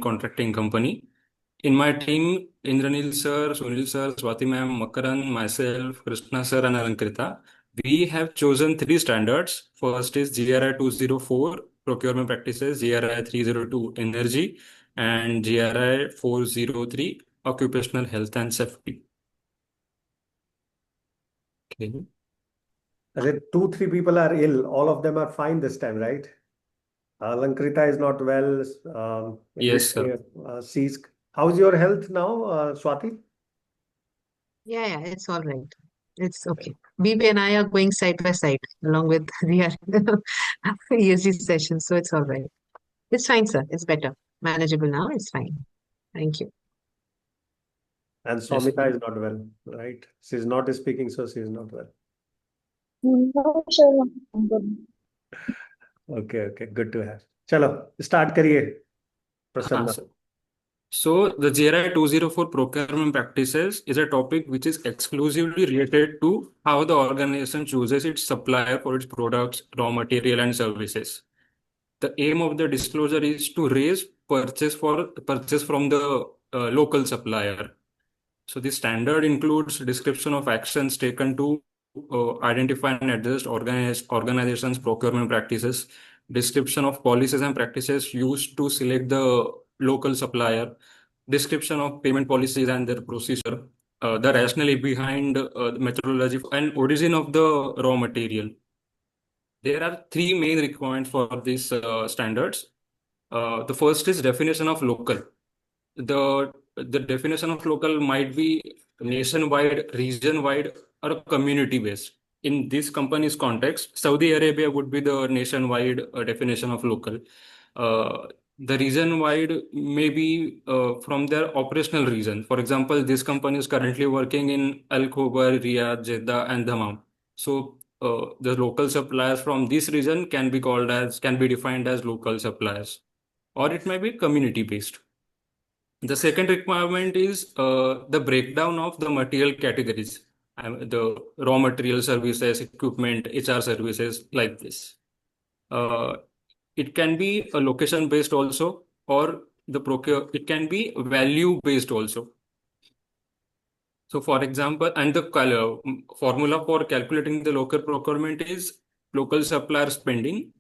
contracting company. In my team, Indranil sir, Sunil sir, Swati ma'am, Makaran, myself, Krishna sir, and Alankrita, we have chosen three standards. First is GRI 204, Procurement Practices, GRI 302, Energy, and GRI 403, Occupational Health and Safety. Okay. Two, three people are ill. All of them are fine this time, right? Lankrita is not well. Yes, sir. She's. How's your health now, Swati? Yeah, it's all right. It's okay. BB and I are going side by side along with the ESG session, so it's all right. It's fine, sir. It's better. Manageable now. It's fine. Thank you. And Yes, Somita sir. is not well, right? She's not speaking, so she's not well. No, sure. I'm good. Okay, good to have. Chalo, start करिए, Prasanna. Sir. So the GRI 204 procurement practices is a topic which is exclusively related to how the organization chooses its supplier for its products, raw material, and services. The aim of the disclosure is to raise purchase from the local supplier. So the standard includes description of actions taken to identify and adjust organizations' procurement practices, description of policies and practices used to select the local supplier, description of payment policies and their procedure, the rationale behind the methodology and origin of the raw material. There are three main requirements for these standards. The first is definition of local. The definition of local might be nationwide, region-wide, or community-based. In this company's context, Saudi Arabia would be the nationwide definition of local. The region-wide may be from their operational region. For example, this company is currently working in Al Khobar, Riyadh, Jeddah, and Dammam. So the local suppliers from this region can be defined as local suppliers, or it may be community-based. The second requirement is the breakdown of the material categories, the raw material services, equipment, HR services, like this. It can be a location based also, or it can be value based also. So for example, and the formula for calculating the local procurement is local supplier spending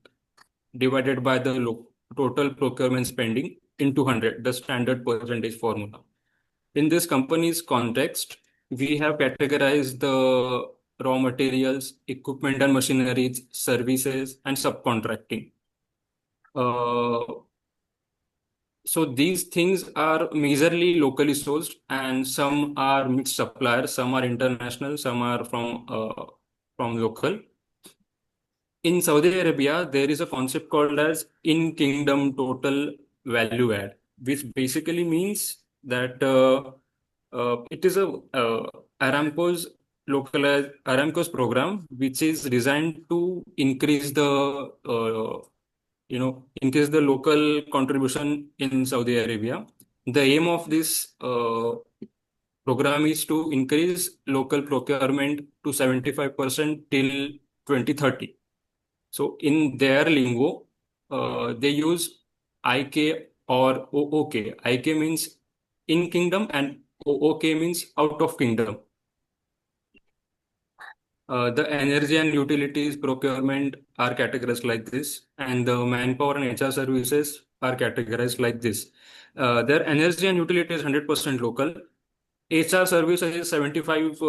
divided by the total procurement spending into 100, the standard percentage formula. In this company's context, we have categorized the raw materials, equipment and machineries, services, and subcontracting. So these things are majorly locally sourced, and some are mixed suppliers, some are international, some are from local. In Saudi Arabia, there is a concept called as in-kingdom total value add, which basically means that it is a Aramco's program, which is designed to increase increase the local contribution in Saudi Arabia. The aim of this program is to increase local procurement to 75% till 2030. So in their lingo, they use IK or OOK. IK means in kingdom and OOK means out of kingdom. The energy and utilities procurement are categorized like this, and the manpower and HR services are categorized like this. Their energy and utilities is 100% local. HR services is 75,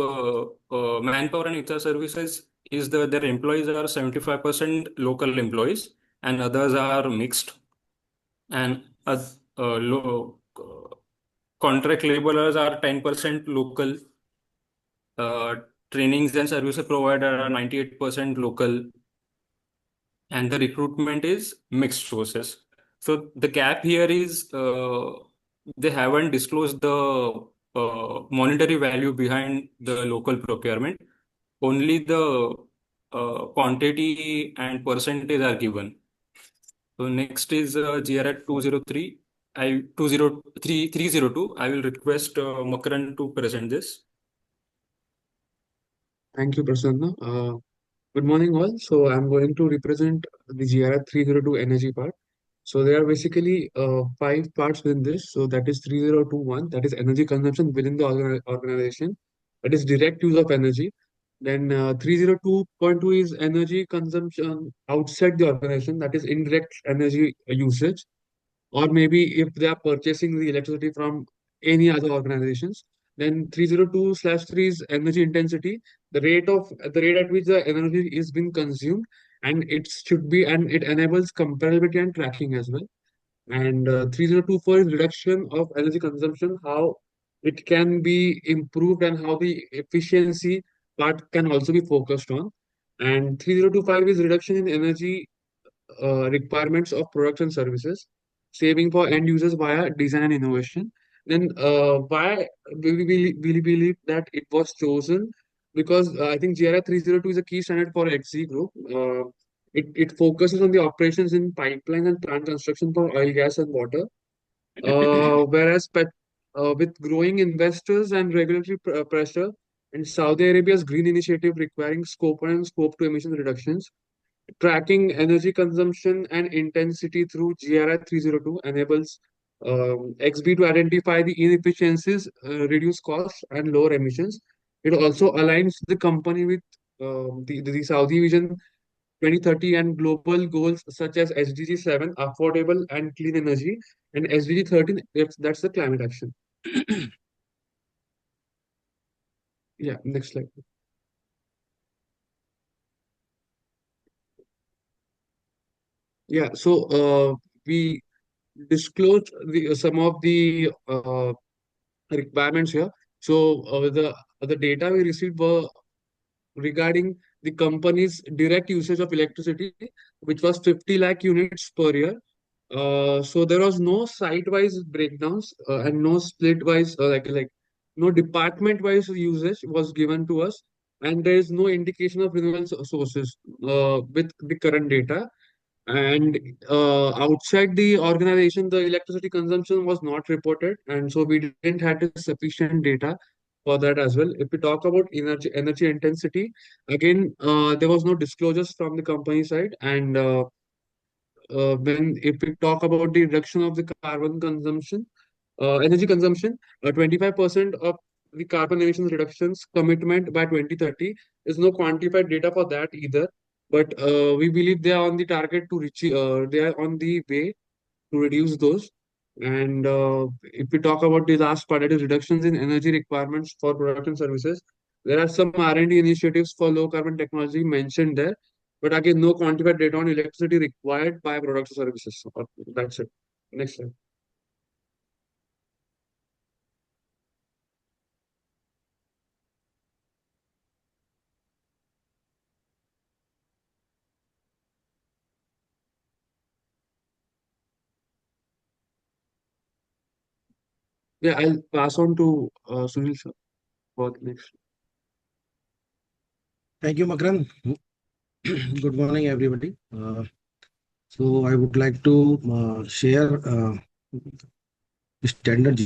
manpower and HR services is their employees are 75% local employees and others are mixed. And contract laborers are 10% local. Trainings and services provided are 98% local. And the recruitment is mixed sources. So the gap here is they haven't disclosed the monetary value behind the local procurement. Only the quantity and percentage are given. So next is GRI 203. 302. I will request Makaran to present this. Thank you, Prasanna. Good morning, all. So I'm going to represent the GRI 302 energy part. So there are basically five parts within this. So that is 3021, that is energy consumption within the organization. That is direct use of energy. Then 302.2 is energy consumption outside the organization, that is indirect energy usage. Or maybe if they are purchasing the electricity from any other organizations. Then 302/3 is energy intensity, the rate at which the energy is being consumed, and it enables comparability and tracking as well. And 3024 is reduction of energy consumption, how it can be improved and how the efficiency part can also be focused on. And 3025 is reduction in energy requirements of products and services, saving for end users via design and innovation. Then why we believe that it was chosen? Because I think GRI 302 is a key standard for XZ Group. It focuses on the operations in pipeline and plant construction for oil, gas, and water. Whereas with growing investors and regulatory pressure, and Saudi Arabia's green initiative requiring scope 1 and scope 2 emission reductions, tracking energy consumption and intensity through GRI 302 enables XB to identify the inefficiencies, reduce costs, and lower emissions. It also aligns the company with the Saudi Vision 2030 and global goals such as SDG 7, affordable and clean energy, and SDG 13, that's the climate action. Yeah, next slide. Yeah, so we disclosed some of the requirements here. So the data we received were regarding the company's direct usage of electricity, which was 50 lakh units per year. So there was no site-wise breakdowns and no split-wise, like no department-wise usage was given to us, and there is no indication of renewable sources with the current data. And outside the organization, the electricity consumption was not reported, and so we didn't have sufficient data for that as well. If we talk about energy intensity, again, there was no disclosures from the company side, and when if we talk about the reduction of the carbon consumption, energy consumption, 25% of the carbon emissions reductions commitment by 2030 is no quantified data for that either. But we believe they are on the target to reach, they are on the way to reduce those. And if we talk about the last part, that is reductions in energy requirements for production services, there are some R&D initiatives for low carbon technology mentioned there. But again, no quantified data on electricity required by products or services. So, that's it. Next slide. Yeah, I'll pass on to Sunil sir for the next. Thank you, Makran. Good morning, everybody. So I would like to share standard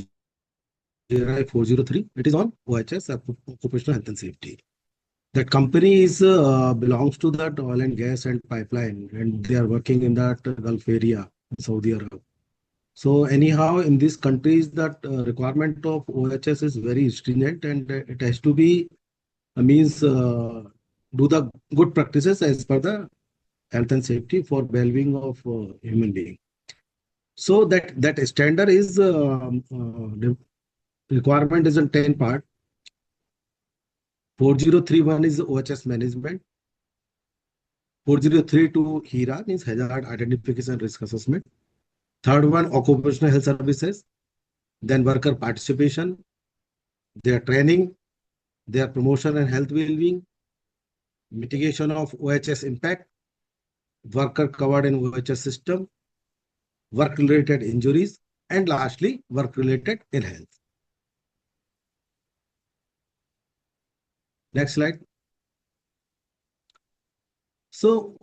GRI 403. It is on OHS, occupational health and safety. That company is belongs to that oil and gas and pipeline, and they are working in that Gulf area, Saudi Arabia. So anyhow, in these countries, that requirement of OHS is very stringent, and it has to be means do the good practices as per the health and safety for well-being of human being. So that standard is the requirement is in 10 part. 4031 is OHS management. 4032 HERA means hazard identification and risk assessment. Third one, occupational health services. Then worker participation, their training, their promotion and health well-being, mitigation of OHS impact, worker covered in OHS system, work-related injuries, and lastly, work-related ill health. Next slide. So,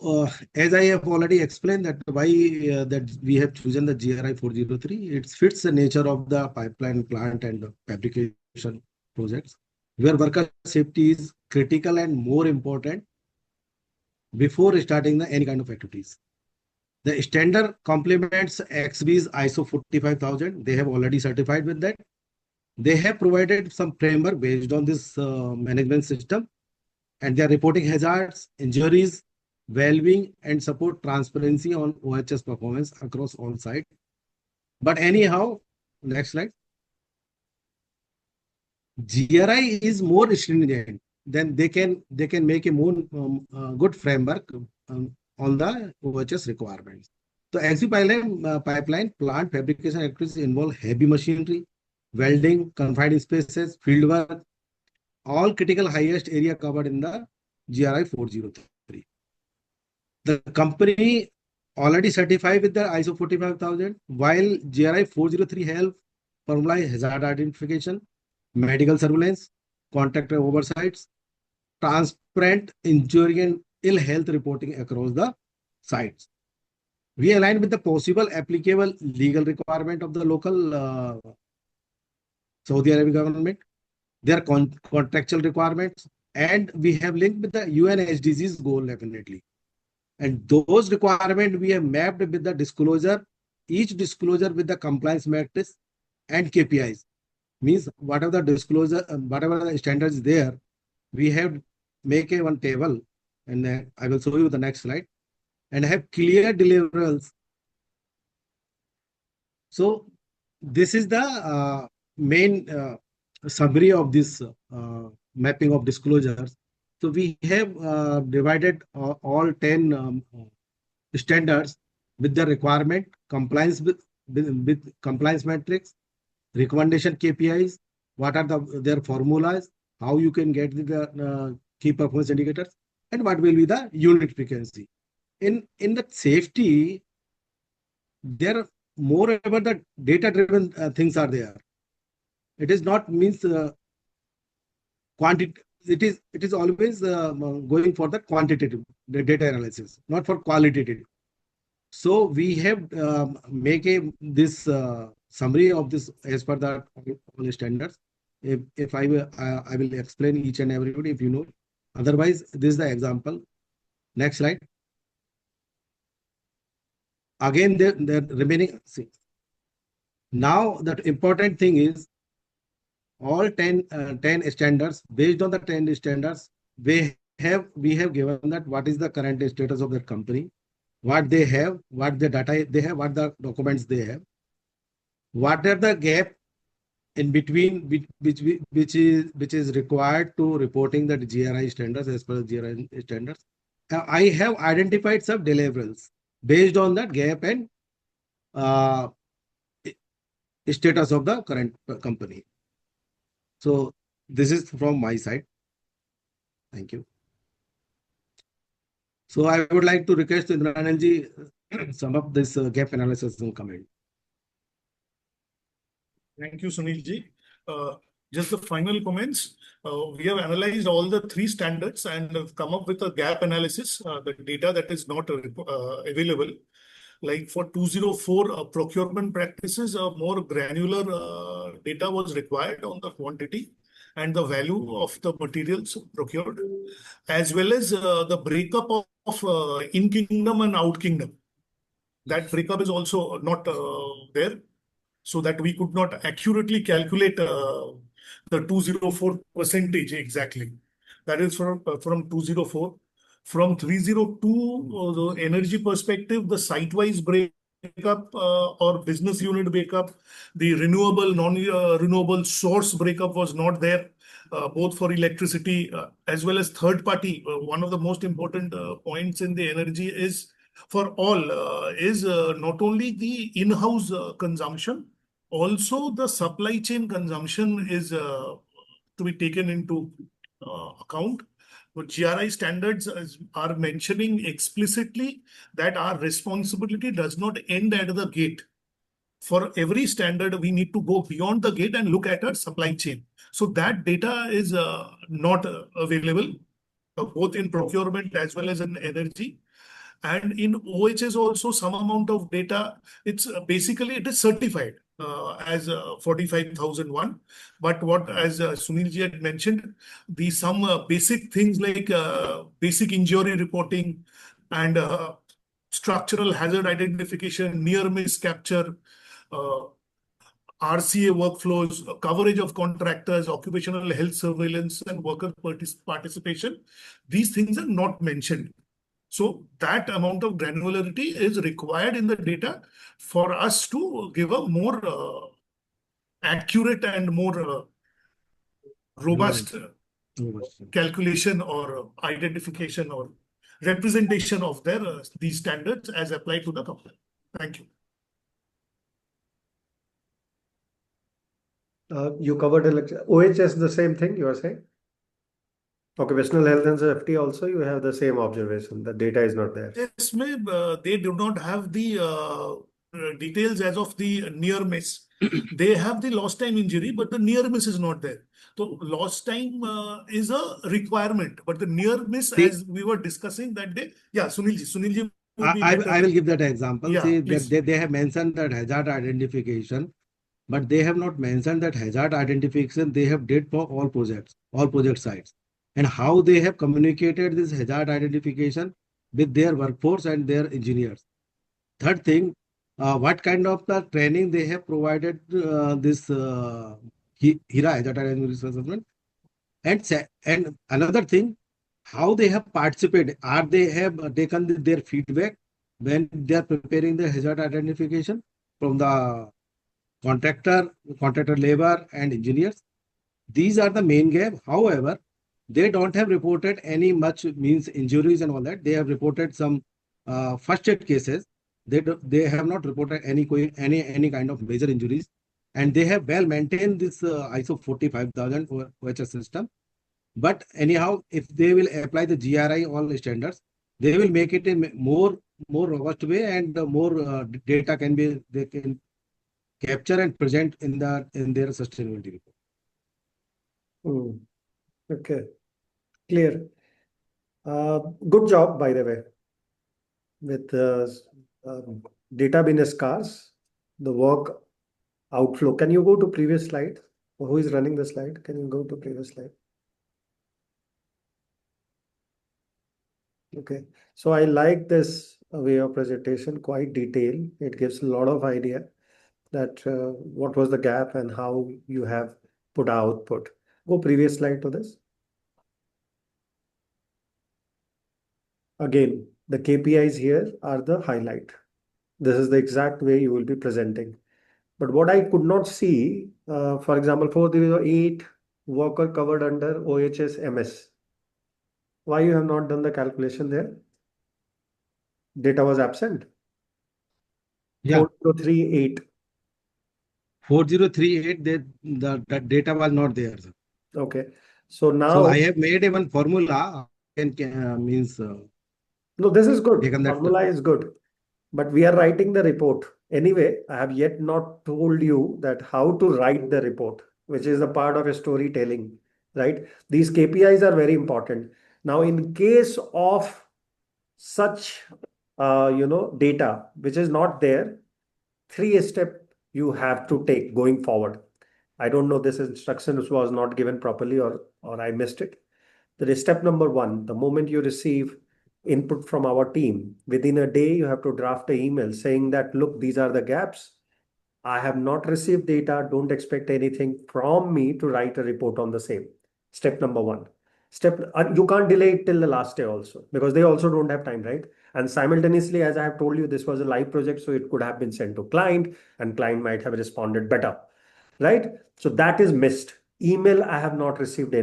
as I have already explained that why that we have chosen the GRI 403, it fits the nature of the pipeline plant and fabrication projects, where worker safety is critical and more important before starting any kind of activities. The standard complements XB's ISO 45000. They have already certified with that. They have provided some framework based on this management system, and they are reporting hazards, injuries, well-being, and support transparency on OHS performance across all sites. But anyhow, next slide. GRI is more stringent. Then they can make a more good framework on the OHS requirements. So XP pipeline plant fabrication activities involve heavy machinery, welding, confined spaces, field work, all critical highest area covered in the GRI 403. The company already certified with the ISO 45000, while GRI 403 help formalize hazard identification, medical surveillance, contractor oversights, transparent injury and ill health reporting across the sites. We align with the possible applicable legal requirement of the local Saudi Arabian government, their contractual requirements, and we have linked with the UN SDGs goal definitely. And those requirements we have mapped with the disclosure, each disclosure with the compliance metrics and KPIs. Means whatever the disclosure, whatever the standards there, we have make a one table, and I will show you the next slide, and have clear deliverables. So this is the main summary of this mapping of disclosures. So we have divided all 10 standards with the requirement, compliance with compliance metrics, recommendation KPIs, what are their formulas, how you can get the key performance indicators, and what will be the unit frequency. In the safety, there are more about the data-driven things are there. It is not means quantity. It is always going for the quantitative data analysis, not for qualitative. So we have make this summary of this as per the standards. If I will explain each and everybody if you know. Otherwise, this is the example. Next slide. Again, the remaining. See. Now, the important thing is all 10 standards. Based on the 10 standards, we have given that what is the current status of that company, what they have, what the data they have, what the documents they have, what are the gap in between which is required to reporting the GRI standards as per the GRI standards. I have identified some deliverables based on that gap and status of the current company. So this is from my side. Thank you. So I would like to request Indrananji sum up this gap analysis and comment. Thank you, Sunilji. Just the final comments. We have analyzed all the 3 standards and have come up with a gap analysis, the data that is not available. Like for 204 procurement practices, more granular data was required on the quantity and the value of the materials procured, as well as the breakup of in-kingdom and out-kingdom. That breakup is also not there, so that we could not accurately calculate the 204 percentage exactly. That is from 204. From 302, the energy perspective, the site-wise breakup or business unit breakup, the renewable, non-renewable source breakup was not there, both for electricity as well as third party. One of the most important points in the energy is for all is not only the in-house consumption, also the supply chain consumption is to be taken into account. But GRI standards are mentioning explicitly that our responsibility does not end at the gate. For every standard, we need to go beyond the gate and look at our supply chain. So that data is not available, both in procurement as well as in energy. And in OHS also some amount of data, it's basically it is certified as 45,001. But what, as Sunilji had mentioned, some basic things like basic injury reporting and structural hazard identification, near miss capture, uh, RCA workflows, coverage of contractors, occupational health surveillance, and worker participation. These things are not mentioned. So that amount of granularity is required in the data for us to give a more accurate and more robust calculation or identification or representation of their these standards as applied to the company. Thank you. You covered OHS, the same thing you are saying? Occupational health and safety also, you have the same observation. The data is not there. Yes, they do not have the details as of the near miss. They have the lost time injury, but the near miss is not there. So lost time is a requirement, but the near miss, as we were discussing that day. Yeah, Sunilji would be better. I will give that example. Yeah, See, please. they have mentioned that hazard identification, but they have not mentioned that hazard identification they have did for all project sites, and how they have communicated this hazard identification with their workforce and their engineers. Third thing, what kind of the training they have provided this HIRA hazard identification assessment, and another thing, how they have participated. Are they have taken their feedback when they are preparing the hazard identification from the contractor labor and engineers? These are the main gap. However, they don't have reported any much means injuries and all that. They have reported some first aid cases. They have not reported any kind of major injuries, and they have well maintained this ISO 45000 OHS system. But anyhow, if they will apply the GRI all standards, they will make it a more robust way, and more data they can capture and present in their sustainability report. Okay, clear. Good job, by the way, with data being scarce, the work outflow. Can you go to previous slide? Or who is running the slide? Can you go to previous slide? Okay, so I like this way of presentation, quite detailed. It gives a lot of idea that what was the gap and how you have put output. Go previous slide to this. Again, the KPIs here are the highlight. This is the exact way you will be presenting. But what I could not see, for example, 408 worker covered under OHS MS. Why you have not done the calculation there? Data was absent. Yeah. 4038. 4038, the data was not there, sir. Okay. So now. So I have made one formula and means. No, this is good. Formula is good. But we are writing the report. Anyway, I have yet not told you that how to write the report, which is a part of a storytelling, right? These KPIs are very important. Now, in case of such, data, which is not there, 3 steps you have to take going forward. I don't know, this instruction was not given properly or I missed it. That is step number 1. The moment you receive input from our team, within a day, you have to draft an email saying that, look, these are the gaps. I have not received data. Don't expect anything from me to write a report on the same. Step number 1. You can't delay it till the last day also, because they also don't have time, right? And simultaneously, as I have told you, this was a live project, so it could have been sent to client and client might have responded better, right? So that is missed. Email, I have not received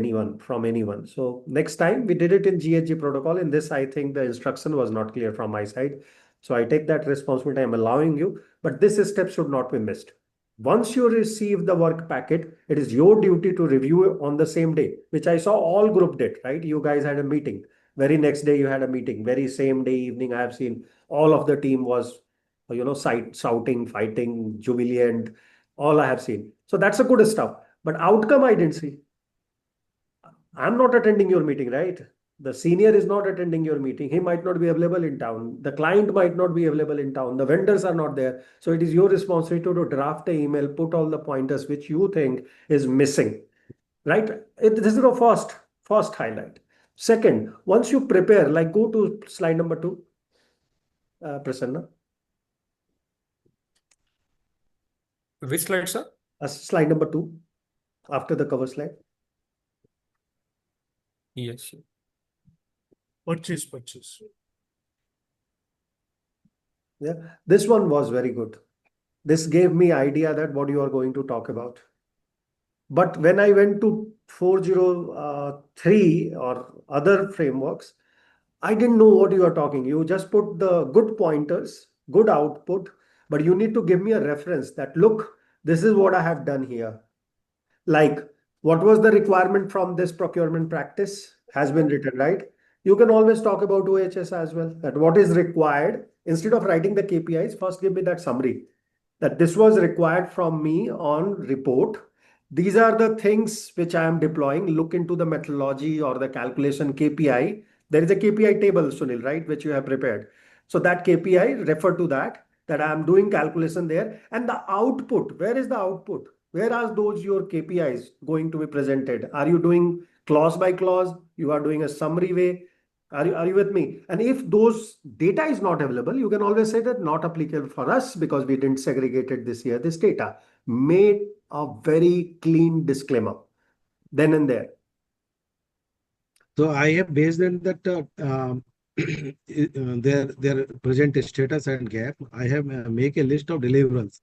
from anyone. So next time we did it in GHG protocol. In this, I think the instruction was not clear from my side. So I take that responsibility. I'm allowing you, but this step should not be missed. Once you receive the work packet, it is your duty to review it on the same day, which I saw all group did, right? You guys had a meeting. Very next day you had a meeting. Very same day evening, I have seen all of the team was, shouting, fighting, jubilant. All I have seen. So that's a good stuff. But outcome I didn't see. I'm not attending your meeting, right? The senior is not attending your meeting. He might not be available in town. The client might not be available in town. The vendors are not there. So it is your responsibility to draft an email, put all the pointers which you think is missing, right? This is the first highlight. Second, once you prepare, like go to slide number 2. Prasanna. Which slide, sir? Slide number 2, after the cover slide. Yes. Purchase. Yeah, this one was very good. This gave me idea that what you are going to talk about. But when I went to 403 or other frameworks, I didn't know what you are talking. You just put the good pointers, good output, but you need to give me a reference that, look, this is what I have done here. Like, what was the requirement from this procurement practice has been written, right? You can always talk about OHS as well, that what is required. Instead of writing the KPIs, first give me that summary, that this was required from me on report. These are the things which I am deploying. Look into the methodology or the calculation KPI. There is a KPI table, Sunil, right, which you have prepared. So that KPI, refer to that I am doing calculation there. And the output, where is the output? Where are those your KPIs going to be presented? Are you doing clause by clause? You are doing a summary way? Are you with me? And if those data is not available, you can always say that not applicable for us because we didn't segregate it this year, this data. Made a very clean disclaimer then and there. So I have based on that their present status and gap. I have make a list of deliverables.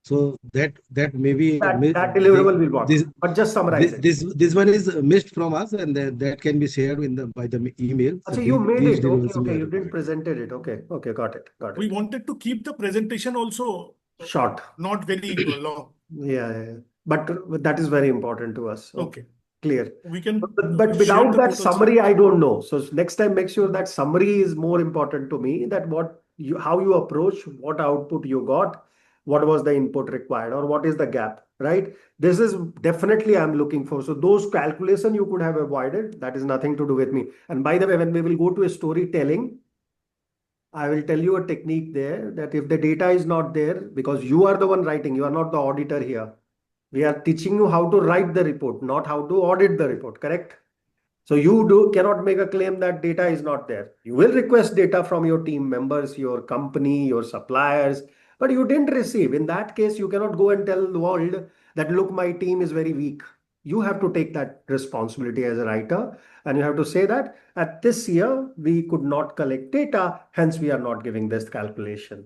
So that maybe that deliverable will work, but just summarize it. This one is missed from us, and that can be shared by the email. So you made it. Okay, you didn't presented it. Okay, got it. We wanted to keep the presentation also short, not very long. Yeah. But that is very important to us. Okay. Clear. We can, but without that summary, I don't know. So next time, make sure that summary is more important to me. That how you approach, what output you got, what was the input required, or what is the gap, right? This is definitely I'm looking for. So those calculation you could have avoided. That is nothing to do with me. And by the way, when we will go to a storytelling, I will tell you a technique there that if the data is not there, because you are the one writing, you are not the auditor here. We are teaching you how to write the report, not how to audit the report, correct? So you cannot make a claim that data is not there. You will request data from your team members, your company, your suppliers, but you didn't receive. In that case, you cannot go and tell the world that, look, my team is very weak. You have to take that responsibility as a writer, and you have to say that at this year, we could not collect data, hence we are not giving this calculation.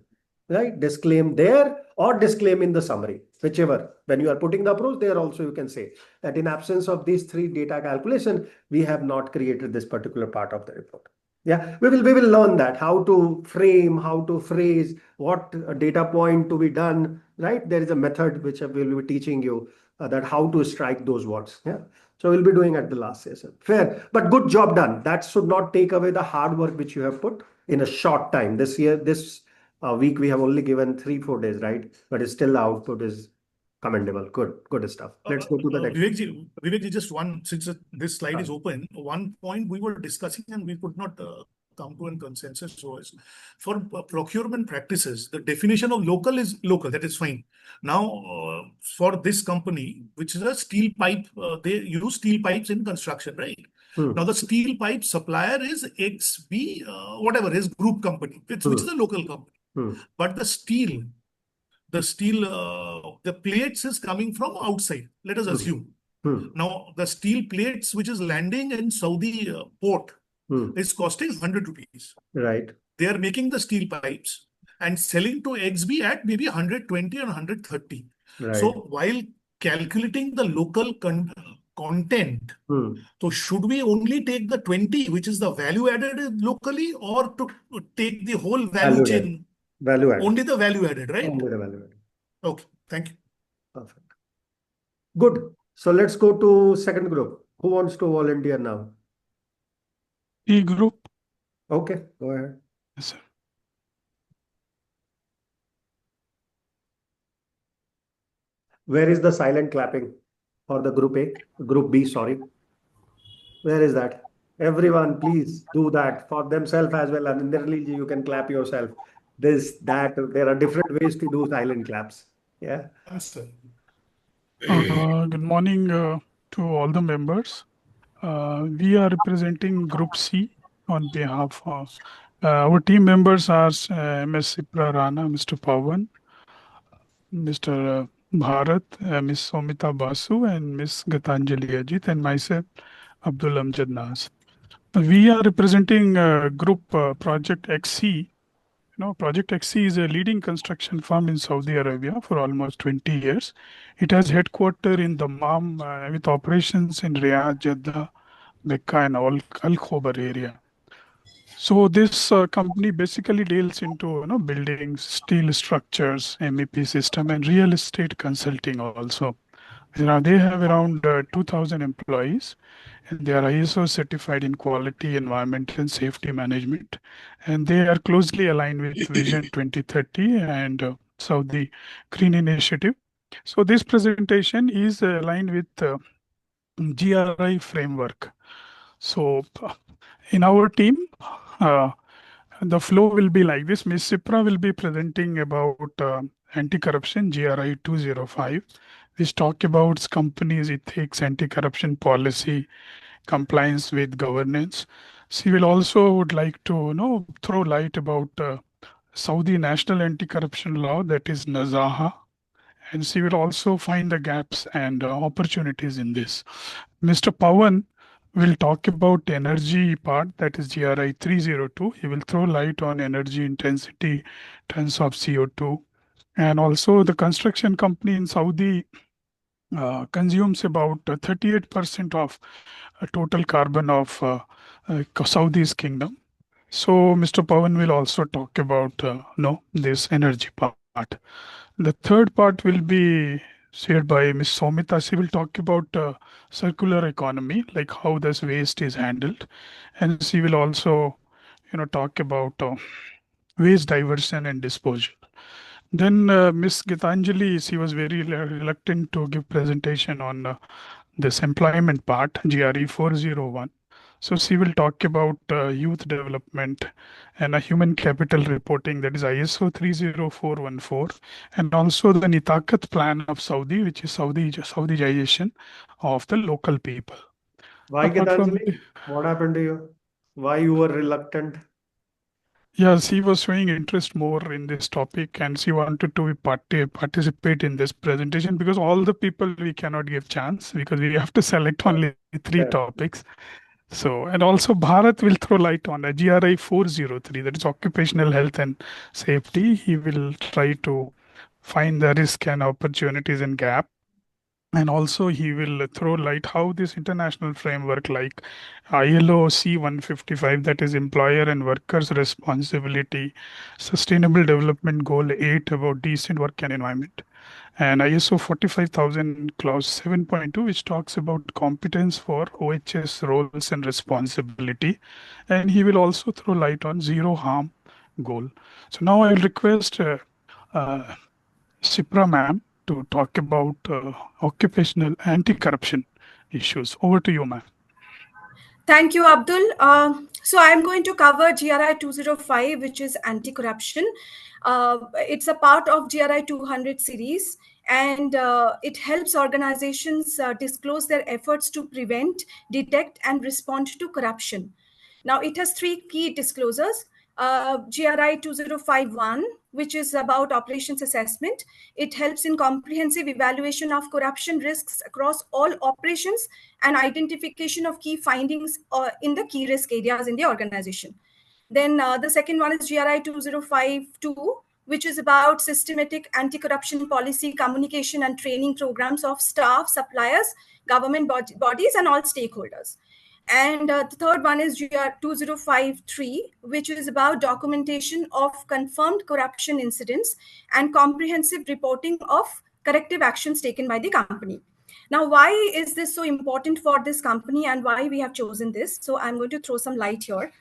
Right? Disclaim there or disclaim in the summary, whichever. When you are putting the approach there also, you can say that in absence of these 3 data calculation, we have not created this particular part of the report. Yeah, we will learn that, how to frame, how to phrase, what data point to be done, right? There is a method which I will be teaching you that how to strike those words. Yeah. So we'll be doing at the last session. Fair, but good job done. That should not take away the hard work which you have put in a short time. This year, this week, we have only given 3-4 days, right? But still the output is commendable. Good stuff. Let's go to the next. Vivekji, just one, since this slide is open, one point we were discussing and we could not come to a consensus was for procurement practices, the definition of local is local, that is fine. Now, for this company, which is a steel pipe, they use steel pipes in construction, right? Now, the steel pipe supplier is XB, whatever, his group company, which is a local company. But the steel, the plates is coming from outside, let us assume. Now, the steel plates, which is landing in Saudi port, is costing 100 rupees. Right. They are making the steel pipes and selling to XB at maybe 120 or 130. Right. So, while calculating the local content, so should we only take the 20, which is the value added locally, or to take the whole value chain? Value added. Only the value added, right? Only the value added. Okay, thank you. Perfect. Good. So let's go to second group. Who wants to volunteer now? E group. Okay, go ahead. Yes, sir. Where is the silent clapping for the group A? Group B, sorry. Where is that? Everyone, please do that for themselves as well. And Nirali ji, you can clap yourself. There are different ways to do silent claps. Yeah. Good morning to all the members. We are representing Group C on behalf of Our team members are Ms. Sipra Rana, Mr. Pawan, Mr. Bharat, Ms. Somita Basu, and Ms. Gatanjali Ajit, and myself, Abdul Amjad Naz. We are representing group Project XC. Project XC is a leading construction firm in Saudi Arabia for almost 20 years. It has headquarters in Dammam with operations in Riyadh, Jeddah, Mecca, and Al Khobar area. So this company basically deals into buildings, steel structures, MEP system, and real estate consulting also. They have around 2,000 employees, and they are ISO certified in quality, environment, and safety management. And they are closely aligned with Vision 2030 and Saudi Green Initiative. So this presentation is aligned with GRI framework. So in our team, the flow will be like this. Ms. Sipra will be presenting about anti-corruption GRI 205. Which talk about companies' ethics, anti-corruption policy, compliance with governance. She will also would like to throw light about Saudi national anti-corruption law, that is Nazaha, and she will also find the gaps and opportunities in this. Mr. Pawan will talk about energy part, that is GRI 302. He will throw light on energy intensity, tons of CO2, and also the construction company in Saudi consumes about 38% of total carbon of Saudi's kingdom. So Mr. Pawan will also talk about this energy part. The third part will be shared by Ms. Somita. She will talk about circular economy, like how this waste is handled, and she will also talk about waste diversion and disposal. Then Ms. Gitanjali, she was very reluctant to give presentation on this employment part, GRE 401. So she will talk about youth development and a human capital reporting, that is ISO 30414, and also the Nitakat plan of Saudi, which is Saudization of the local people. Why, Apart from Gitanjali? What happened to you? Why you were reluctant? Yeah, she was showing interest more in this topic and she wanted to participate in this presentation because all the people we cannot give chance because we have to select only three Fair. topics. So, and also Bharat will throw light on a GRI 403, that is occupational health and safety. He will try to find the risk and opportunities and gap. And also he will throw light how this international framework like ILO C-155, that is employer and workers responsibility, sustainable development goal 8 about decent work and environment, and ISO 45000 clause 7.2, which talks about competence for OHS roles and responsibility. And he will also throw light on zero harm goal. So now I will request uh, Sipra ma'am to talk about occupational anti-corruption issues. Over to you, ma'am. Thank you, Abdul. So I'm going to cover GRI 205, which is anti-corruption. It's a part of GRI 200 series, and it helps organizations disclose their efforts to prevent, detect, and respond to corruption. Now, it has three key disclosures. GRI 2051, which is about operations assessment. It helps in comprehensive evaluation of corruption risks across all operations and identification of key findings in the key risk areas in the organization. Then the second one is GRI 2052, which is about systematic anti-corruption policy, communication, and training programs of staff, suppliers, government bodies, and all stakeholders. And the third one is GR 2053, which is about documentation of confirmed corruption incidents and comprehensive reporting of corrective actions taken by the company. Now, why is this so important for this company and why we have chosen this? So I'm going to throw some light here.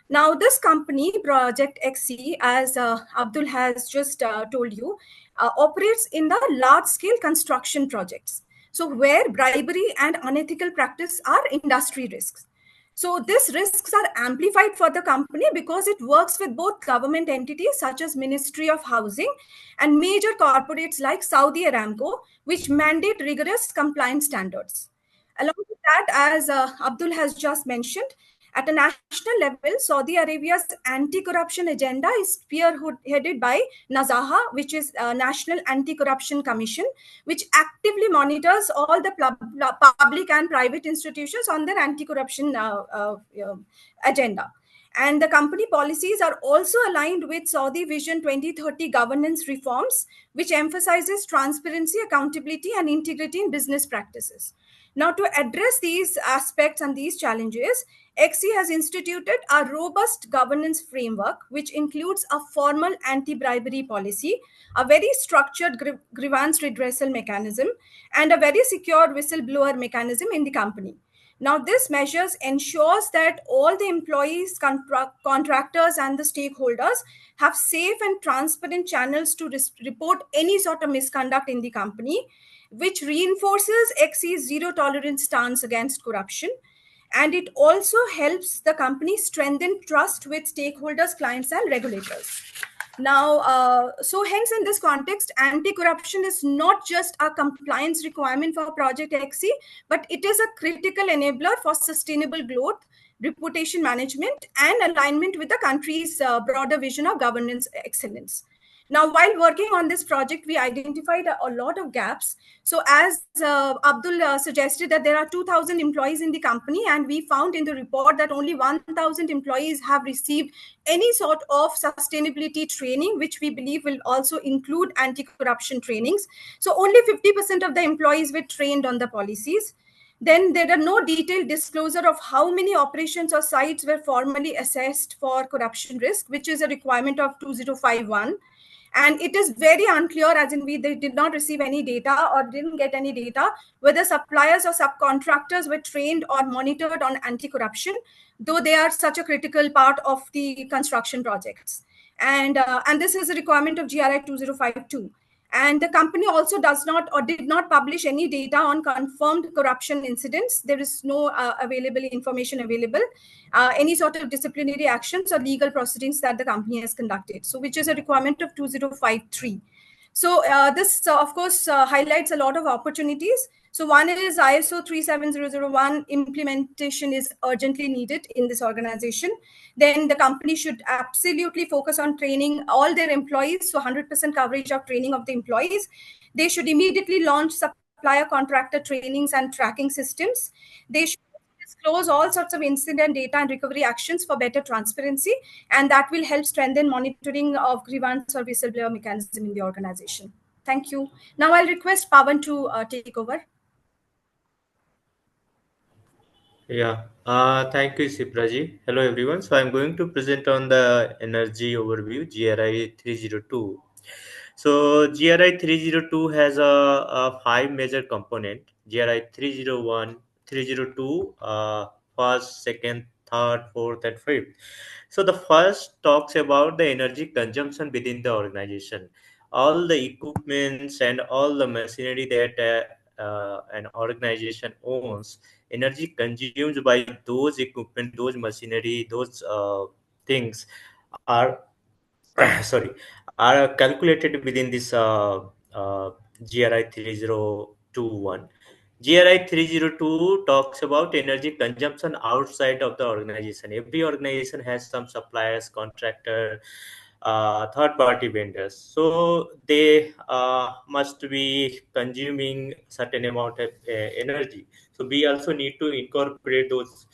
Now, this company, Project XC, as Abdul has just told you, operates in the large-scale construction projects. So where bribery and unethical practice are industry risks. So these risks are amplified for the company because it works with both government entities such as Ministry of Housing and major corporates like Saudi Aramco, which mandate rigorous compliance standards. Along with that, as Abdul has just mentioned, At a national level, Saudi Arabia's anti-corruption agenda is spearheaded by Nazaha, which is a National Anti-Corruption Commission, which actively monitors all the public and private institutions on their anti-corruption agenda. And the company policies are also aligned with Saudi Vision 2030 governance reforms, which emphasizes transparency, accountability, and integrity in business practices. Now, to address these aspects and these challenges, XE has instituted a robust governance framework, which includes a formal anti-bribery policy, a very structured grievance redressal mechanism, and a very secure whistleblower mechanism in the company. Now, this measures ensures that all the employees, contractors, and the stakeholders have safe and transparent channels to report any sort of misconduct in the company, which reinforces XE's zero tolerance stance against corruption. And it also helps the company strengthen trust with stakeholders, clients, and regulators. Now, so hence in this context, anti-corruption is not just a compliance requirement for Project XE, but it is a critical enabler for sustainable growth, reputation management, and alignment with the country's broader vision of governance excellence. Now, while working on this project, we identified a lot of gaps. So as Abdul suggested, that there are 2,000 employees in the company, and we found in the report that only 1,000 employees have received any sort of sustainability training, which we believe will also include anti-corruption trainings. So only 50% of the employees were trained on the policies. Then there are no detailed disclosure of how many operations or sites were formally assessed for corruption risk, which is a requirement of 2051. And it is very unclear, as in they did not receive any data or didn't get any data, whether suppliers or subcontractors were trained or monitored on anti-corruption, though they are such a critical part of the construction projects. And this is a requirement of GRI 2052. And the company also does not or did not publish any data on confirmed corruption incidents. There is no information available, any sort of disciplinary actions or legal proceedings that the company has conducted. So, which is a requirement of 2053. So this, of course, highlights a lot of opportunities. So one is ISO 37001 implementation is urgently needed in this organization. Then the company should absolutely focus on training all their employees, so 100% coverage of training of the employees. They should immediately launch supplier contractor trainings and tracking systems. They should disclose all sorts of incident data and recovery actions for better transparency, and that will help strengthen monitoring of grievance or whistleblower mechanism in the organization. Thank you. Now I'll request Pawan to take over. Yeah, thank you, Sipraji. Hello, everyone. So I'm going to present on the energy overview, GRI 302. So GRI 302 has a five major component. GRI 301, 302, first, second, third, fourth, and fifth. So the first talks about the energy consumption within the organization. All the equipments and all the machinery that an organization owns, energy consumed by those equipment, those machinery, those things are sorry, are calculated within this GRI 3021. GRI 302 talks about energy consumption outside of the organization. Every organization has some suppliers, contractor, third party vendors. So they must be consuming certain amount of energy. So we also need to incorporate those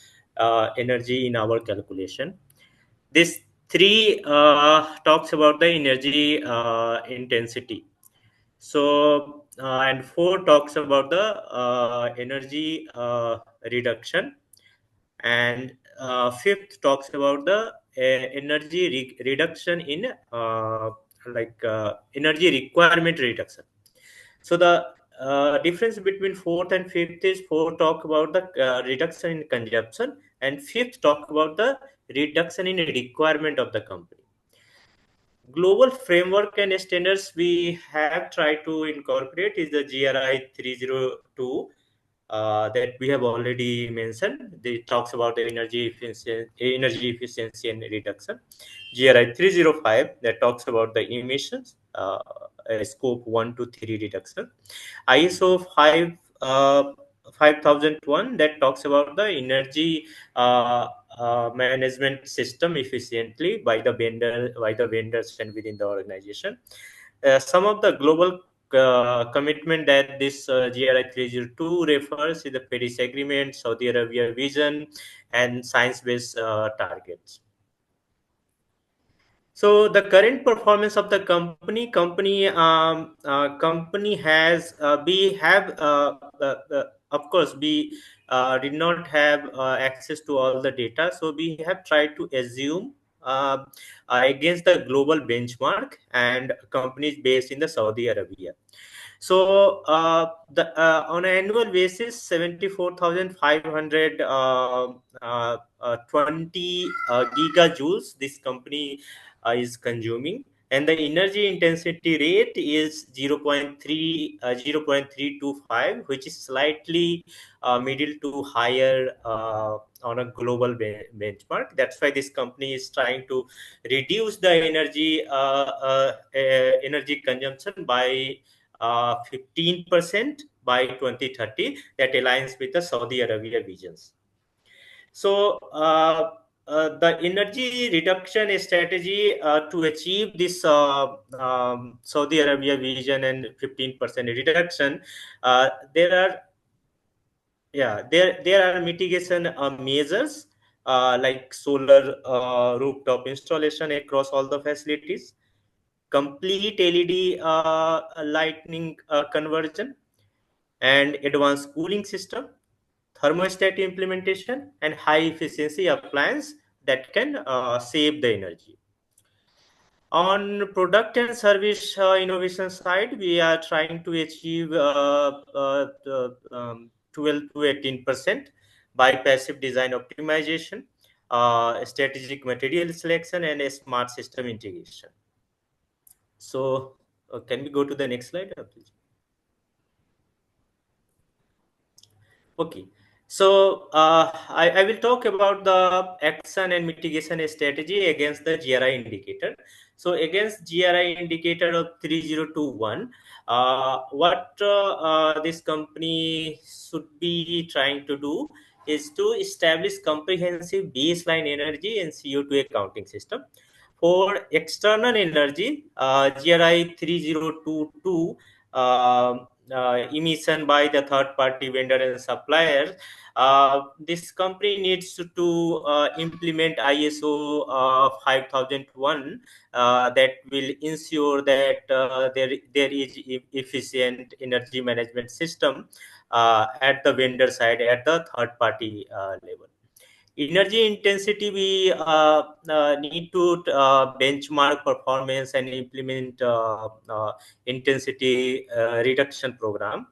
energy in our calculation. This three talks about the energy intensity. So and four talks about the energy reduction, and fifth talks about the energy reduction in energy requirement reduction. So the difference between fourth and fifth is four talk about the reduction in consumption, and fifth talk about the reduction in requirement of the company. Global framework and standards we have tried to incorporate is the GRI 302 that we have already mentioned. It talks about the energy efficiency and reduction. GRI 305 that talks about the emissions, scope 1 to 3 reduction. ISO 5001 that talks about the energy management system efficiently by the vendors and within the organization. Some of the global commitment that this GRI 302 refers is the Paris Agreement, Saudi Arabia Vision, and science-based targets. So the current performance of the company has we have of course we did not have access to all the data, so we have tried to assume against the global benchmark and companies based in the Saudi Arabia. So the on an annual basis, 74,500 20 gigajoules this company is consuming, and the energy intensity rate is 0.325, which is slightly middle to higher on a global benchmark. That's why this company is trying to reduce the energy consumption by 15% by 2030. That aligns with the Saudi Arabia visions. So the energy reduction strategy to achieve this Saudi Arabia vision and 15% reduction, there are mitigation measures like solar rooftop installation across all the facilities, complete LED lighting conversion, and advanced cooling system, thermostat implementation, and high efficiency appliance that can save the energy. On product and service innovation side, we are trying to achieve 12 to 18% by passive design optimization, strategic material selection, and a smart system integration. So, can we go to the next slide, please? Okay, so I will talk about the action and mitigation strategy against the GRI indicator. So against GRI indicator of 3021, what this company should be trying to do is to establish comprehensive baseline energy and CO2 accounting system. For external energy, GRI 3022 emission by the third-party vendor and suppliers, this company needs to implement ISO 5001 that will ensure that there is efficient energy management system at the vendor side, at the third-party level. Energy intensity, we need to benchmark performance and implement intensity reduction program.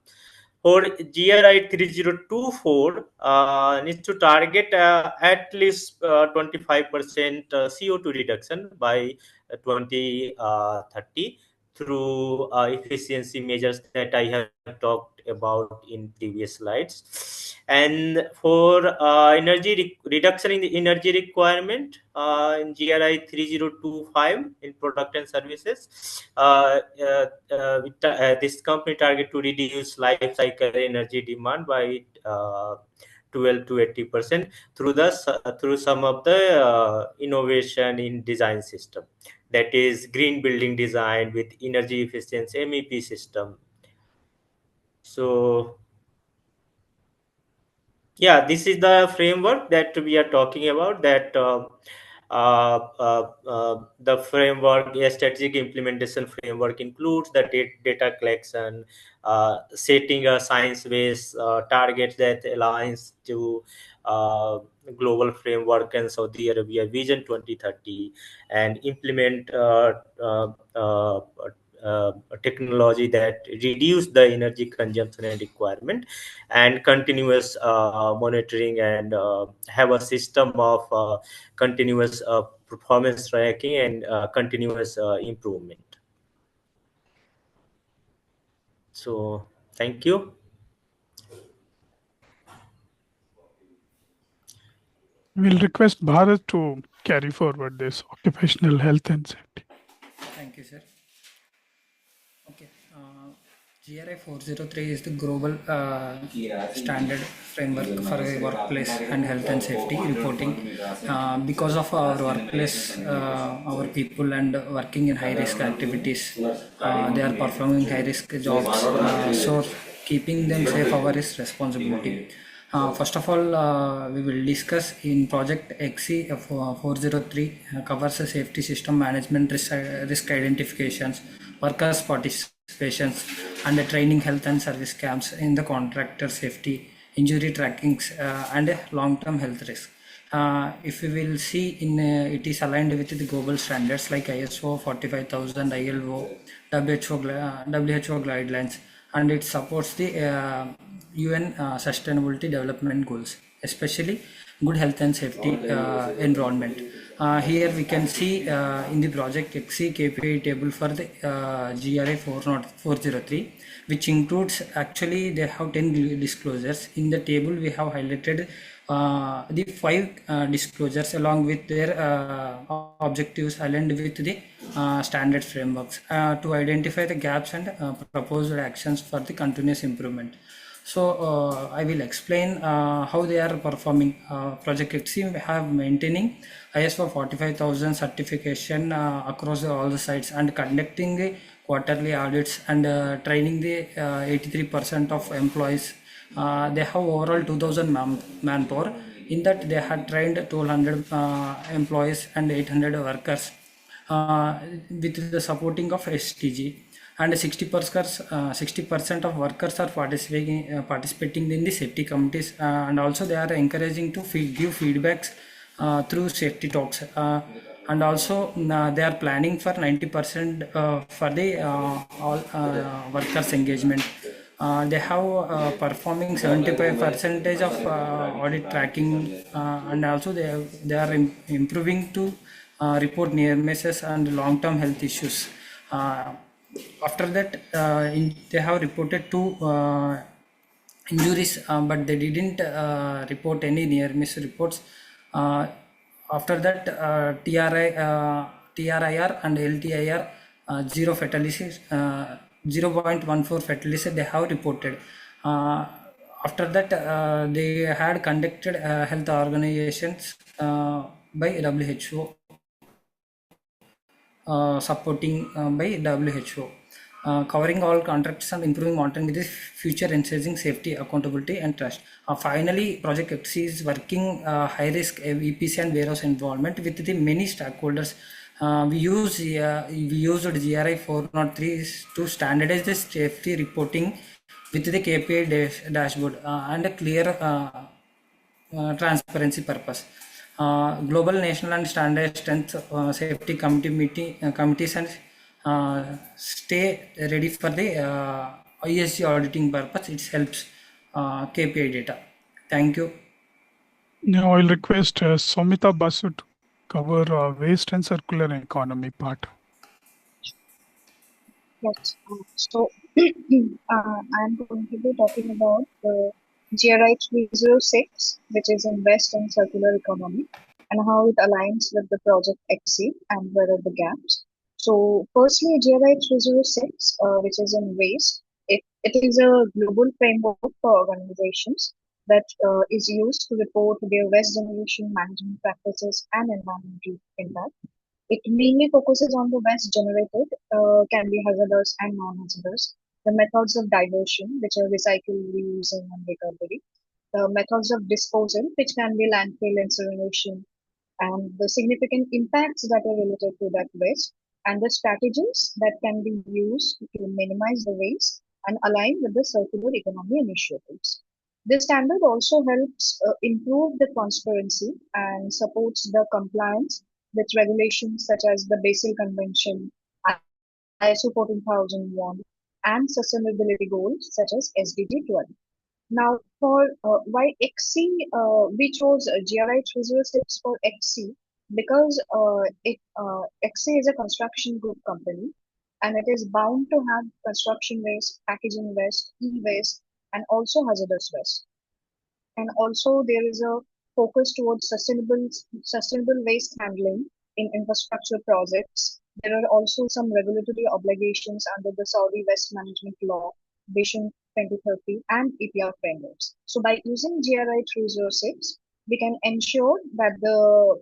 For GRI 3024, needs to target at least 25% CO2 reduction by 2030 through efficiency measures that I have talked about in previous slides. And for energy reduction in the energy requirement in GRI 3025 in product and services, this company target to reduce life cycle energy demand by 12 to 80% through some of the innovation in design system, that is green building design with energy efficiency MEP system. So yeah, this is the framework that we are talking about, that the framework, a strategic implementation framework, includes the data collection, setting a science-based target that aligns to global framework and Saudi Arabia Vision 2030, and implement technology that reduce the energy consumption and requirement, and continuous monitoring, and have a system of continuous performance tracking and continuous improvement. So thank you. We'll request Bharat to carry forward this occupational health and safety. Thank you, sir. Okay. GRI 403 is the global standard framework for workplace and health and safety reporting. Because of our workplace, our people and working in high risk activities, they are performing high risk jobs. So keeping them safe our is responsibility. First of all, we will discuss in project XE 403 covers the safety system management, risk identifications, workers participations, and the training, health and service camps in the contractor safety, injury trackings, and long-term health risk. If we will see in it is aligned with the global standards like ISO 45000, ILO, WHO guidelines, and it supports the UN Sustainability Development Goals, especially good health and safety environment. Here we can see in the project XC KPI table for the GRI 403, which includes actually they have 10 disclosures. In the table we have highlighted the 5 disclosures along with their objectives aligned with the standard frameworks to identify the gaps and proposed actions for the continuous improvement. So I will explain how they are performing. Project XC have maintaining ISO 45000 certification across all the sites and conducting the quarterly audits and training the 83% of employees. They have overall 2000 manpower. In that they had trained 1200 employees and 800 workers with the supporting of STG, and 60% of workers are participating in the safety committees, and also they are encouraging to give feedbacks through safety talks, and also they are planning for 90% for the all workers engagement. They have performing 75% of audit tracking, and also they are improving to report near misses and long-term health issues. After that, they have reported 2 injuries, but they didn't report any near miss reports. After that, TRIR and LTIR 0 fatalities, 0.14 fatalities they have reported. After that, they had conducted health organizations by WHO, supporting by WHO, covering all contracts and improving monitoring with future enhancing safety, accountability and trust. Finally, Project XC is working high risk EPC and warehouse environment with the many stakeholders. We used GRI 403 to standardize the safety reporting with the KPI dashboard and a clear transparency purpose. Global, national and standard strength safety committees and stay ready for the ESG auditing purpose. It helps KPI data. Thank you. Now I'll request Somita Basu to cover waste and circular economy part. Yes. So I'm going to be talking about the GRI 306, which is Invest in Circular Economy, and how it aligns with the Project XC and where are the gaps. So firstly, GRI 306, which is in waste, it is a global framework for organizations that is used to report their waste generation management practices and environmental impact. It mainly focuses on the waste generated, can be hazardous and non-hazardous, the methods of diversion, which are recycle, reusing, and recovery, the methods of disposal, which can be landfill, incineration, and the significant impacts that are related to that waste, and the strategies that can be used to minimize the waste and align with the circular economy initiatives. This standard also helps improve the transparency and supports the compliance with regulations such as the Basel Convention, ISO 14001, and sustainability goals such as SDG 12. Now, for why XC, we chose GRI 306 for XC because XC is a construction group company and it is bound to have construction waste, packaging waste, e-waste, and also hazardous waste. And also there is a focus towards sustainable waste handling in infrastructure projects. There are also some regulatory obligations under the Saudi Waste Management Law Vision 2030, and EPR frameworks. So by using GRI 306, we can ensure that the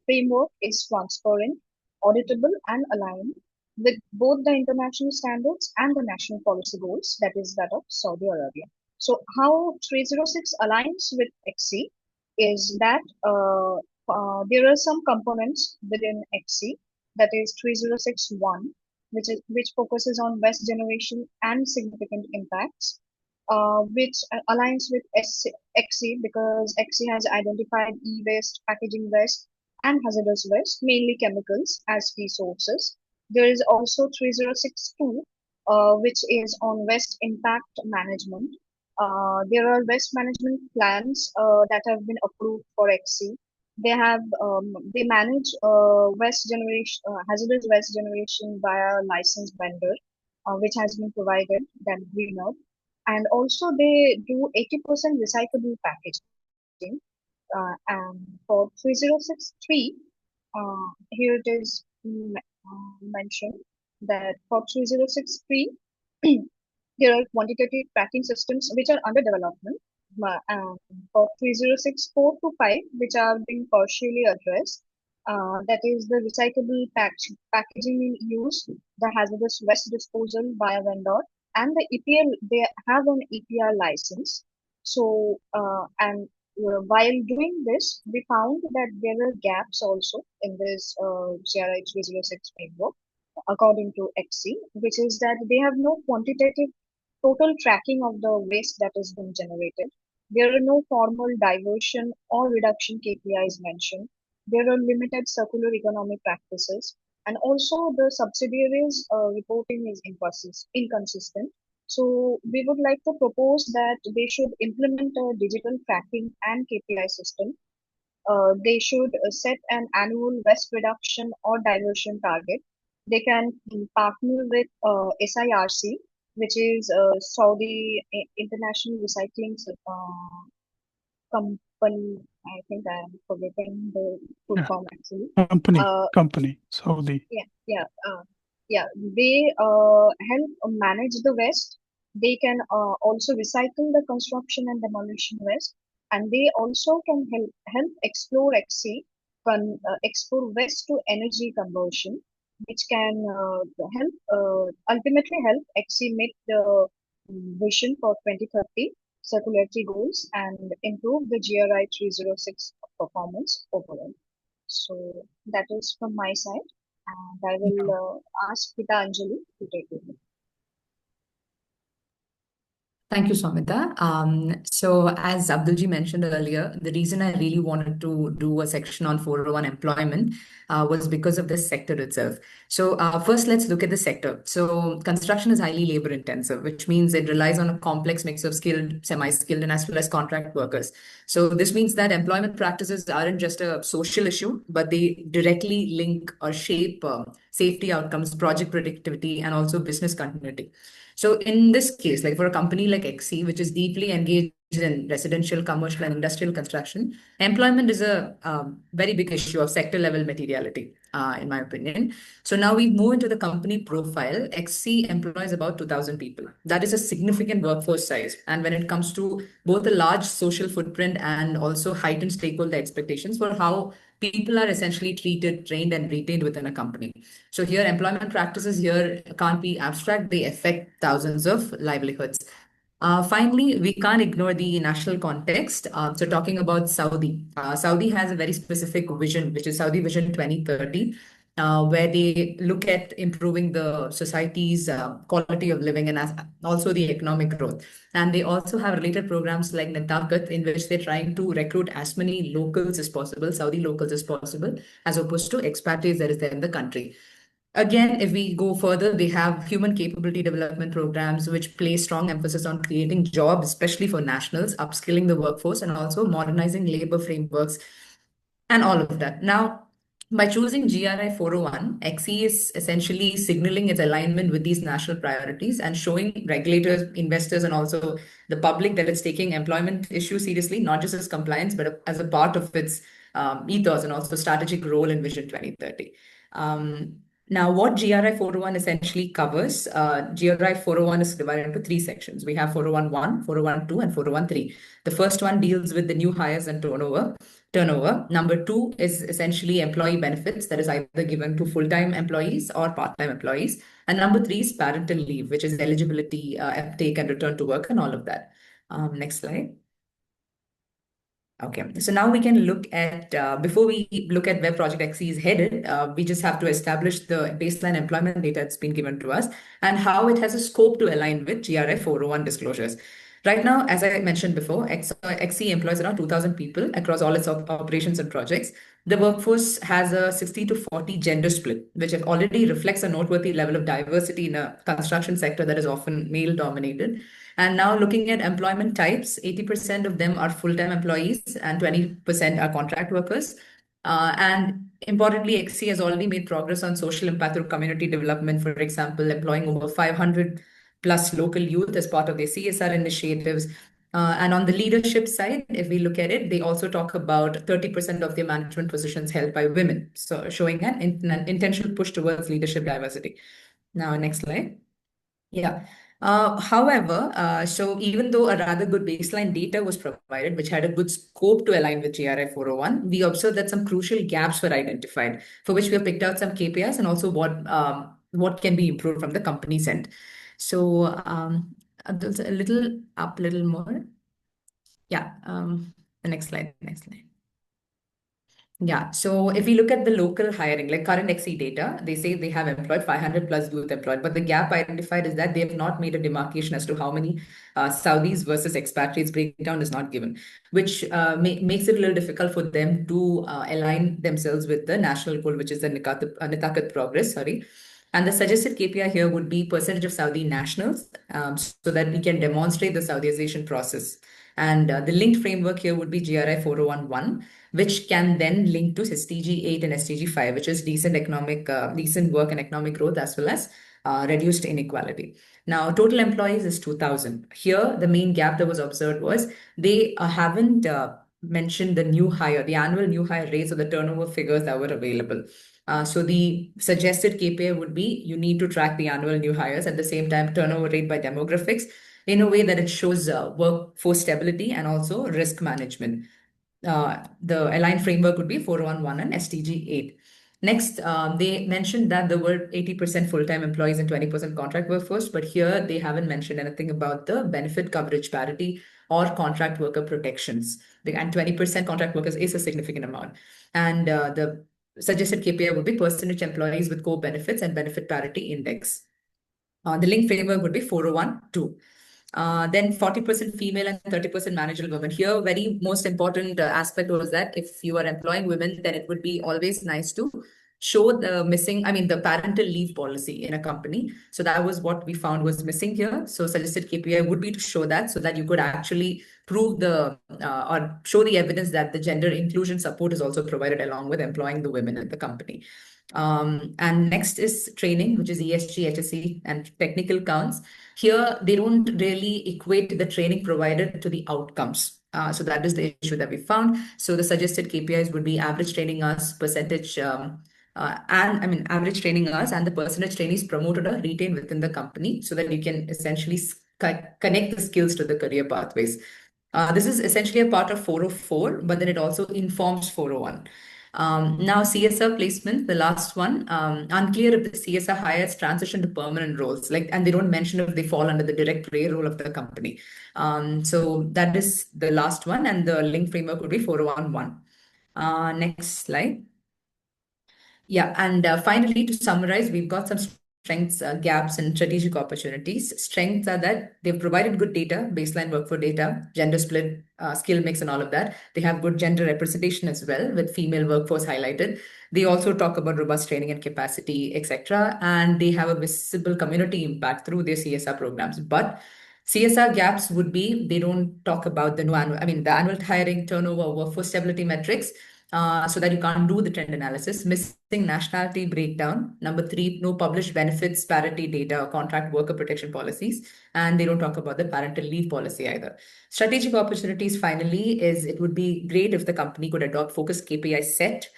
framework is transparent, auditable, and aligned with both the international standards and the national policy goals, that is that of Saudi Arabia. So how 306 aligns with XC is that there are some components within XC, that is 3061, which focuses on waste generation and significant impacts, which aligns with XC because XC has identified e-waste, packaging waste, and hazardous waste, mainly chemicals, as key sources. There is also 3062, which is on waste impact management. There are waste management plans that have been approved for XC. They manage waste generation, hazardous waste generation via licensed vendor, which has been provided, that Greenup, and also they do 80% recyclable packaging. And for 3063, here it is mentioned that for 3063, there are quantitative tracking systems which are under development. And for 3064 to 5, which are being partially addressed, that is the recyclable packaging in use, the hazardous waste disposal via vendor, and the EPL, they have an EPR license. So, while doing this, we found that there are gaps also in this GRI 306 framework, according to XC, which is that they have no quantitative total tracking of the waste that is being generated. There are no formal diversion or reduction KPIs mentioned. There are limited circular economic practices. And also the subsidiaries reporting is inconsistent. So we would like to propose that they should implement a digital tracking and KPI system. They should set an annual waste reduction or diversion target. They can partner with SIRC, which is Saudi International Recycling Company. I think I am forgetting the full Yeah. form actually. Company, Saudi. Yeah. They help manage the waste. They can also recycle the construction and demolition waste, and they also can help explore explore waste to energy conversion, which can ultimately help XC meet the vision for 2030 circularity goals and improve the GRI 306 performance overall. So that is from my side, and I will ask Pita Anjali to take it. Thank you, Somita. So as Abdulji mentioned earlier, the reason I really wanted to do a section on 401 employment was because of the sector itself. So first, let's look at the sector. So construction is highly labor intensive, which means it relies on a complex mix of skilled, semi-skilled, and as well as contract workers. So this means that employment practices aren't just a social issue, but they directly link or shape safety outcomes, project productivity, and also business continuity. So in this case, like for a company like XC, which is deeply engaged in residential, commercial, and industrial construction, employment is a very big issue of sector level materiality, in my opinion. So now we move into the company profile. XC employs about 2,000 people. That is a significant workforce size. And when it comes to both a large social footprint and also heightened stakeholder expectations for how people are essentially treated, trained, and retained within a company. So here, employment practices here can't be abstract. They affect thousands of livelihoods. Finally, we can't ignore the national context. So talking about Saudi, Saudi has a very specific vision, which is Saudi Vision 2030, where they look at improving the society's quality of living and also the economic growth. And they also have related programs like Netakat, in which they're trying to recruit as many locals as possible, Saudi locals as possible, as opposed to expatriates that is there in the country. Again, if we go further, they have human capability development programs, which place strong emphasis on creating jobs, especially for nationals, upskilling the workforce, and also modernizing labor frameworks and all of that. Now, by choosing GRI 401, XE is essentially signaling its alignment with these national priorities and showing regulators, investors, and also the public that it's taking employment issues seriously, not just as compliance, but as a part of its ethos and also strategic role in Vision 2030. Now, what GRI 401 essentially covers, GRI 401 is divided into three sections. We have 401-1, 401-2, and 401-3. The first one deals with the new hires and turnover. Number two is essentially employee benefits, that is either given to full-time employees or part-time employees. And number three is parental leave, which is eligibility, uptake and return to work and all of that. Next slide. Okay, so now we can look at, before we look at where Project XE is headed, we just have to establish the baseline employment data that's been given to us and how it has a scope to align with GRI 401 disclosures. Right now, as I mentioned before, XE employs around 2,000 people across all its operations and projects. The workforce has a 60 to 40 gender split, which already reflects a noteworthy level of diversity in a construction sector that is often male dominated. And now looking at employment types, 80% of them are full-time employees and 20% are contract workers. And importantly, XC has already made progress on social impact through community development, for example, employing over 500 plus local youth as part of their CSR initiatives. And on the leadership side, if we look at it, they also talk about 30% of their management positions held by women, so showing an intentional push towards leadership diversity. Now, next slide. Yeah. However, so even though a rather good baseline data was provided, which had a good scope to align with GRI 401, we observed that some crucial gaps were identified, for which we have picked out some KPIs and also what can be improved from the company's end. So Abdul, a little more. Yeah. The next slide. Yeah, so if we look at the local hiring, like current XE data, they say they have employed 500 plus youth employed, but the gap identified is that they have not made a demarcation as to how many Saudis versus expatriates. Breakdown is not given, which makes it a little difficult for them to align themselves with the national goal, which is the Nitakat progress, sorry. And the suggested KPI here would be percentage of Saudi nationals, so that we can demonstrate the Saudization process. And the linked framework here would be GRI 401-1, which can then link to SDG 8 and SDG 5, which is decent work and economic growth, as well as reduced inequality. Now, total employees is 2,000. Here, the main gap that was observed was they haven't mentioned the annual new hire rates or the turnover figures that were available. So the suggested KPI would be you need to track the annual new hires at the same time turnover rate by demographics in a way that it shows workforce stability and also risk management. The aligned framework would be 411 and SDG 8. Next, they mentioned that there were 80% full-time employees and 20% contract workforce, but here they haven't mentioned anything about the benefit coverage parity or contract worker protections. And 20% contract workers is a significant amount. And the suggested KPI would be percentage employees with core benefits and benefit parity index. The link framework would be 401-2. Then 40% female and 30% managerial women. Here, very most important aspect was that if you are employing women, then it would be always nice to show the parental leave policy in a company. So that was what we found was missing here. So suggested KPI would be to show that so that you could actually prove or show the evidence that the gender inclusion support is also provided along with employing the women in the company. And next is training, which is ESG, HSE, and technical counts. Here, they don't really equate the training provided to the outcomes. So that is the issue that we found. So the suggested KPIs would be average training hours, percentage, average training hours and the percentage trainees promoted or retained within the company so that you can essentially connect the skills to the career pathways. This is essentially a part of 404, but then it also informs 401. Now, CSR placement, the last one, unclear if the CSR hires transition to permanent roles, and they don't mention if they fall under the direct payroll of the company. So that is the last one, and the link framework would be 401-1. Next slide. Yeah, and finally, to summarize, we've got some strengths, gaps, and strategic opportunities. Strengths are that they've provided good data, baseline workforce data, gender split, skill mix, and all of that. They have good gender representation as well, with female workforce highlighted. They also talk about robust training and capacity, etc. And they have a visible community impact through their CSR programs. But CSR gaps would be they don't talk about the annual hiring, turnover, workforce stability metrics. So that you can't do the trend analysis. Missing nationality breakdown. Number 3, no published benefits parity data or contract worker protection policies. And they don't talk about the parental leave policy either. Strategic opportunities, finally, is it would be great if the company could adopt focused KPI set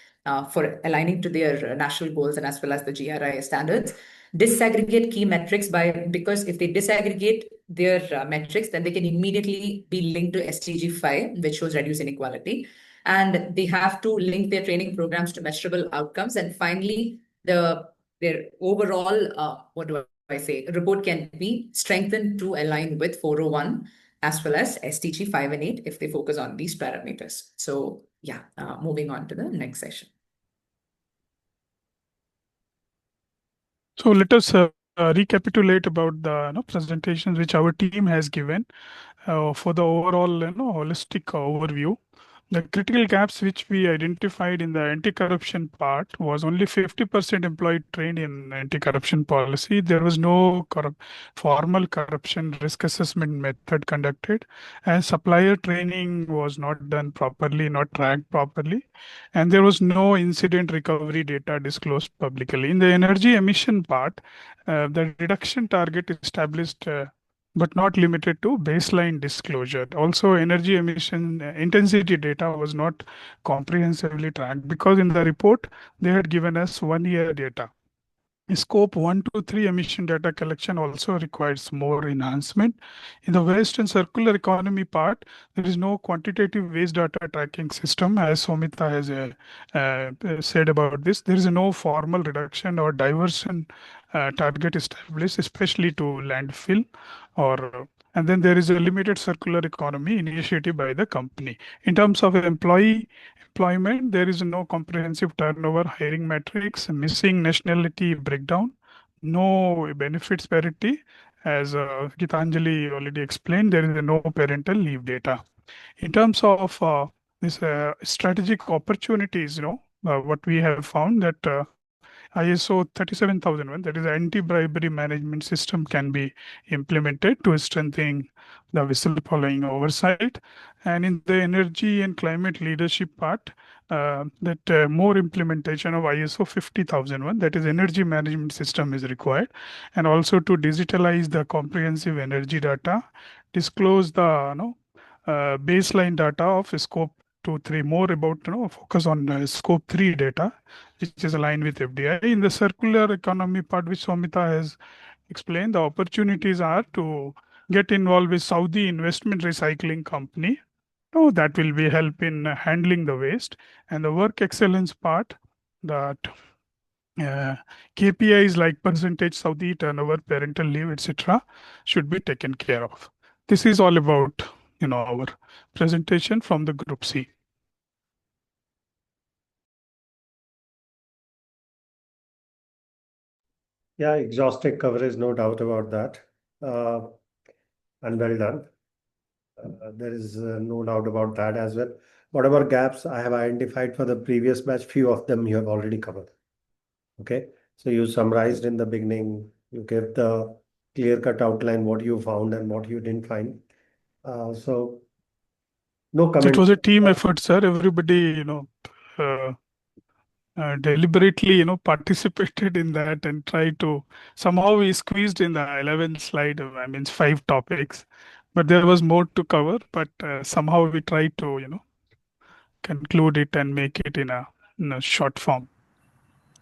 for aligning to their national goals and as well as the GRI standards. Disaggregate key metrics because if they disaggregate their metrics, then they can immediately be linked to SDG 5, which shows reduce inequality. And they have to link their training programs to measurable outcomes. And finally, their overall, what do I say, report can be strengthened to align with 401 as well as SDG 5 and 8 if they focus on these parameters. So yeah, moving on to the next session. So let us recapitulate about the presentations which our team has given for the overall holistic overview. The critical gaps which we identified in the anti-corruption part was only 50% employee trained in anti-corruption policy. There was no formal corruption risk assessment method conducted, and supplier training was not done properly, not tracked properly, and there was no incident recovery data disclosed publicly. In the energy emission part, the reduction target established but not limited to baseline disclosure. Also, energy emission intensity data was not comprehensively tracked because in the report they had given us 1 year data. Scope 1 to 3 emission data collection also requires more enhancement. In the waste and circular economy part, there is no quantitative waste data tracking system, as Somita has said about this. There is no formal reduction or diversion target established, especially to landfill and then there is a limited circular economy initiative by the company. In terms of employment, there is no comprehensive turnover hiring metrics, missing nationality breakdown, no benefits parity. As Gitanjali already explained, there is no parental leave data. In terms of this strategic opportunities, what we have found that ISO 37001, that is anti-bribery management system, can be implemented to strengthen the whistleblowing oversight. And in the energy and climate leadership part, more implementation of ISO 50001, that is energy management system, is required. And also to digitalize the comprehensive energy data, disclose the baseline data of scope 2, 3, more about focus on scope 3 data, which is aligned with FDI. In the circular economy part, which Somita has explained, the opportunities are to get involved with Saudi investment recycling company. That will be help in handling the waste. And the work excellence part, that KPIs like percentage Saudi turnover, parental leave, etc., should be taken care of. This is all about our presentation from the Group C. Yeah, exhaustive coverage, no doubt about that. And well done. There is no doubt about that as well. Whatever gaps I have identified for the previous batch, few of them you have already covered. Okay, so you summarized in the beginning, you gave the clear-cut outline what you found and what you didn't find. So no comment. It was a team effort, sir. Everybody, deliberately, participated in that and tried to somehow we squeezed in the 11th slide. I mean, 5 topics, but there was more to cover. But somehow we tried to, conclude it and make it in a short form.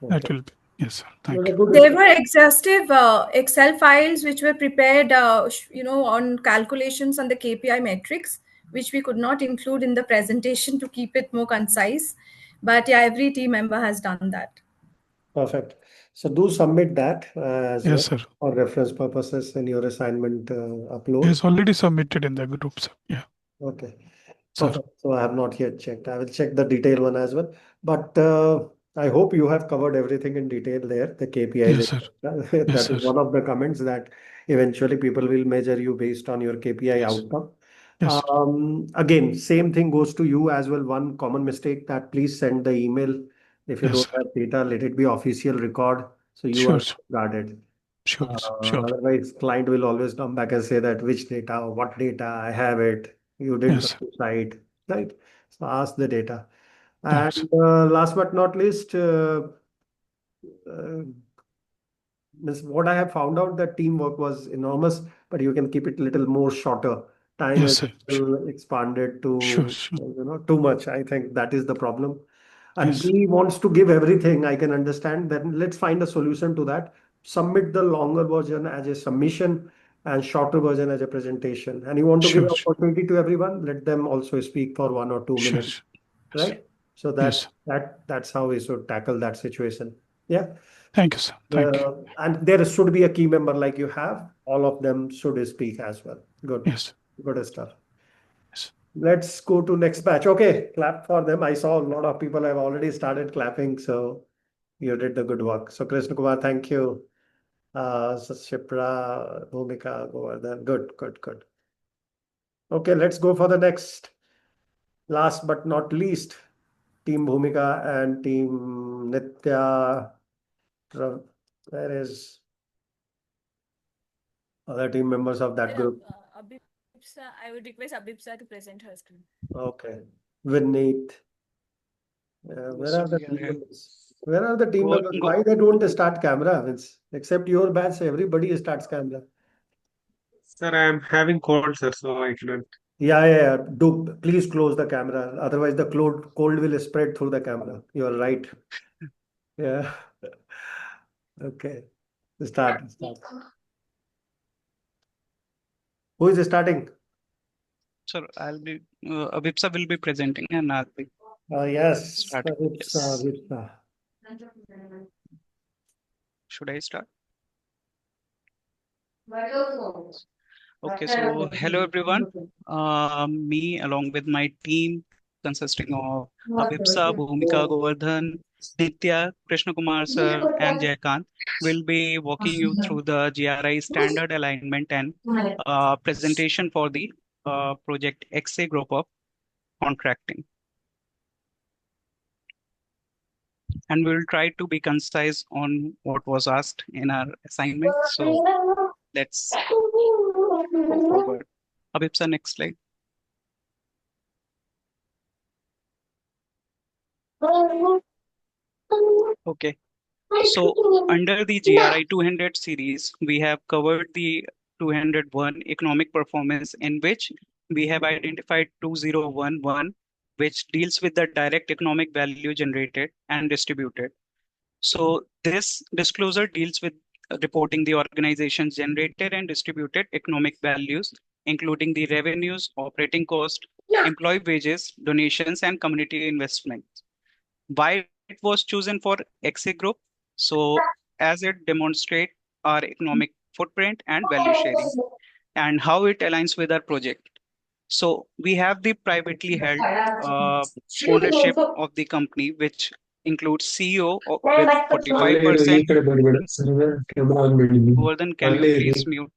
Okay. That will be, yes, sir. Thank you. There were exhaustive Excel files which were prepared, on calculations on the KPI metrics, which we could not include in the presentation to keep it more concise. But yeah, every team member has done that. Perfect. So do submit that as well Yes, sir. for reference purposes in your assignment upload. It's already submitted in the group, sir. Yeah. Okay. Sir. Perfect. So I have not yet checked. I will check the detail one as well. But I hope you have covered everything in detail there, the KPIs. Yes, sir. That Yes, is sir. one of the comments that eventually people will measure you based on your KPI Yes. outcome. Yes, sir. Again, same thing goes to you as well. One common mistake that please send the email. If you Yes, don't sir. have data, let it be official record so you Sure, are sir. guarded. Sure, sir. Sure. Otherwise, client will always come back and say that which data, what data, I have it. You didn't Yes, sir. come to site, right? So ask the data. Sure, sir. And last but not least, what I have found out that teamwork was enormous, but you can keep it a little more shorter. Time Yes, is sir. still expanded Sure, to sure. too much. I think that is the problem. And Yes. B wants to give everything, I can understand. Then let's find a solution to that. Submit the longer version as a submission and shorter version as a presentation. And you want to give Sure. opportunity to everyone, let them also speak for 1 or 2 minutes, Sure. right? So Yes. that's how we should tackle that situation. Yeah. Thank you, sir. Thank you. And there should be a key member like you have. All of them should speak as well. Good. Yes. Good stuff. Yes. Let's go to next batch. Okay, clap for them. I saw a lot of people have already started clapping, so you did the good work. So Krishna Kumar, thank you. Shipra, Bhumika, Govardhan. Good, good, good. Okay, let's go for the next. Last but not least, Team Bhumika and Team Nitya. Where is other team members of that group? Abhipsa, I would request Abhipsa to present her screen. Okay. Vineet. Where are the team members? Where are the team members? Why they don't start camera? Except your batch, everybody starts camera. Sir, I am having cold, sir, so I couldn't. Yeah. Do please close the camera. Otherwise, the cold will spread through the camera. You are right. Yeah. Okay. Start. Who is starting? Sir, I'll be Abhipsa will be presenting and I'll be yes. starting. Yes. Abhipsa. Should I start? Okay, so hello everyone. Me along with my team consisting of Abhipsa, Bhumika, Govardhan, Nitya, Krishna Kumar sir, and Jaykant will be walking you through the GRI standard alignment and presentation for the project XA group of contracting. And we will try to be concise on what was asked in our assignment. So let's go forward. Abhipsa, next slide. Okay. So under the GRI 200 series, we have covered the 201 economic performance, in which we have identified 2011, which deals with the direct economic value generated and distributed. So this disclosure deals with reporting the organization's generated and distributed economic values, including the revenues, operating cost, employee wages, donations, and community investments. Why it was chosen for XA Group? So as it demonstrates our economic footprint and value sharing, and how it aligns with our project. So we have the privately held ownership of the company, which includes CEO with 45%. Govardhan, can you please mute?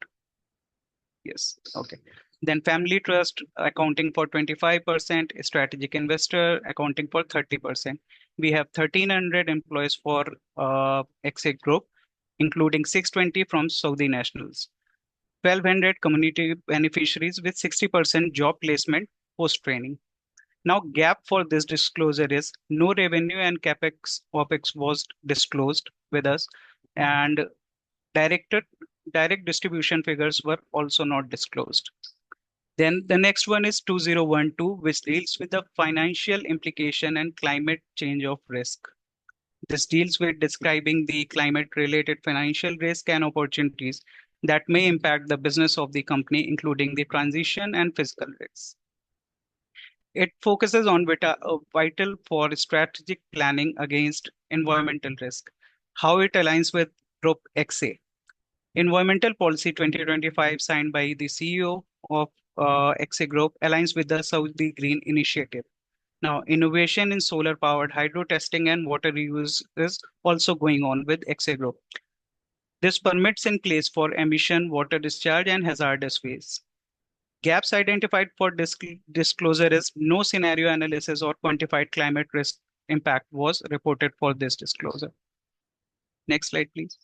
Yes, okay. Then family trust accounting for 25%, strategic investor accounting for 30%. We have 1,300 employees for XA Group, including 620 from Saudi nationals. 1,200 community beneficiaries with 60% job placement post-training. Now, gap for this disclosure is no revenue and capex opex was disclosed with us, and direct distribution figures were also not disclosed. Then the next one is 2012, which deals with the financial implication and climate change of risk. This deals with describing the climate-related financial risk and opportunities that may impact the business of the company, including the transition and fiscal risks. It focuses on vital for strategic planning against environmental risk, how it aligns with Group XA. Environmental Policy 2025 signed by the CEO of XA Group aligns with the Saudi Green Initiative. Now, innovation in solar-powered hydro testing and water reuse is also going on with XA Group. This permits in place for emission, water discharge, and hazardous waste. Gaps identified for disclosure is no scenario analysis or quantified climate risk impact was reported for this disclosure. Next slide, please.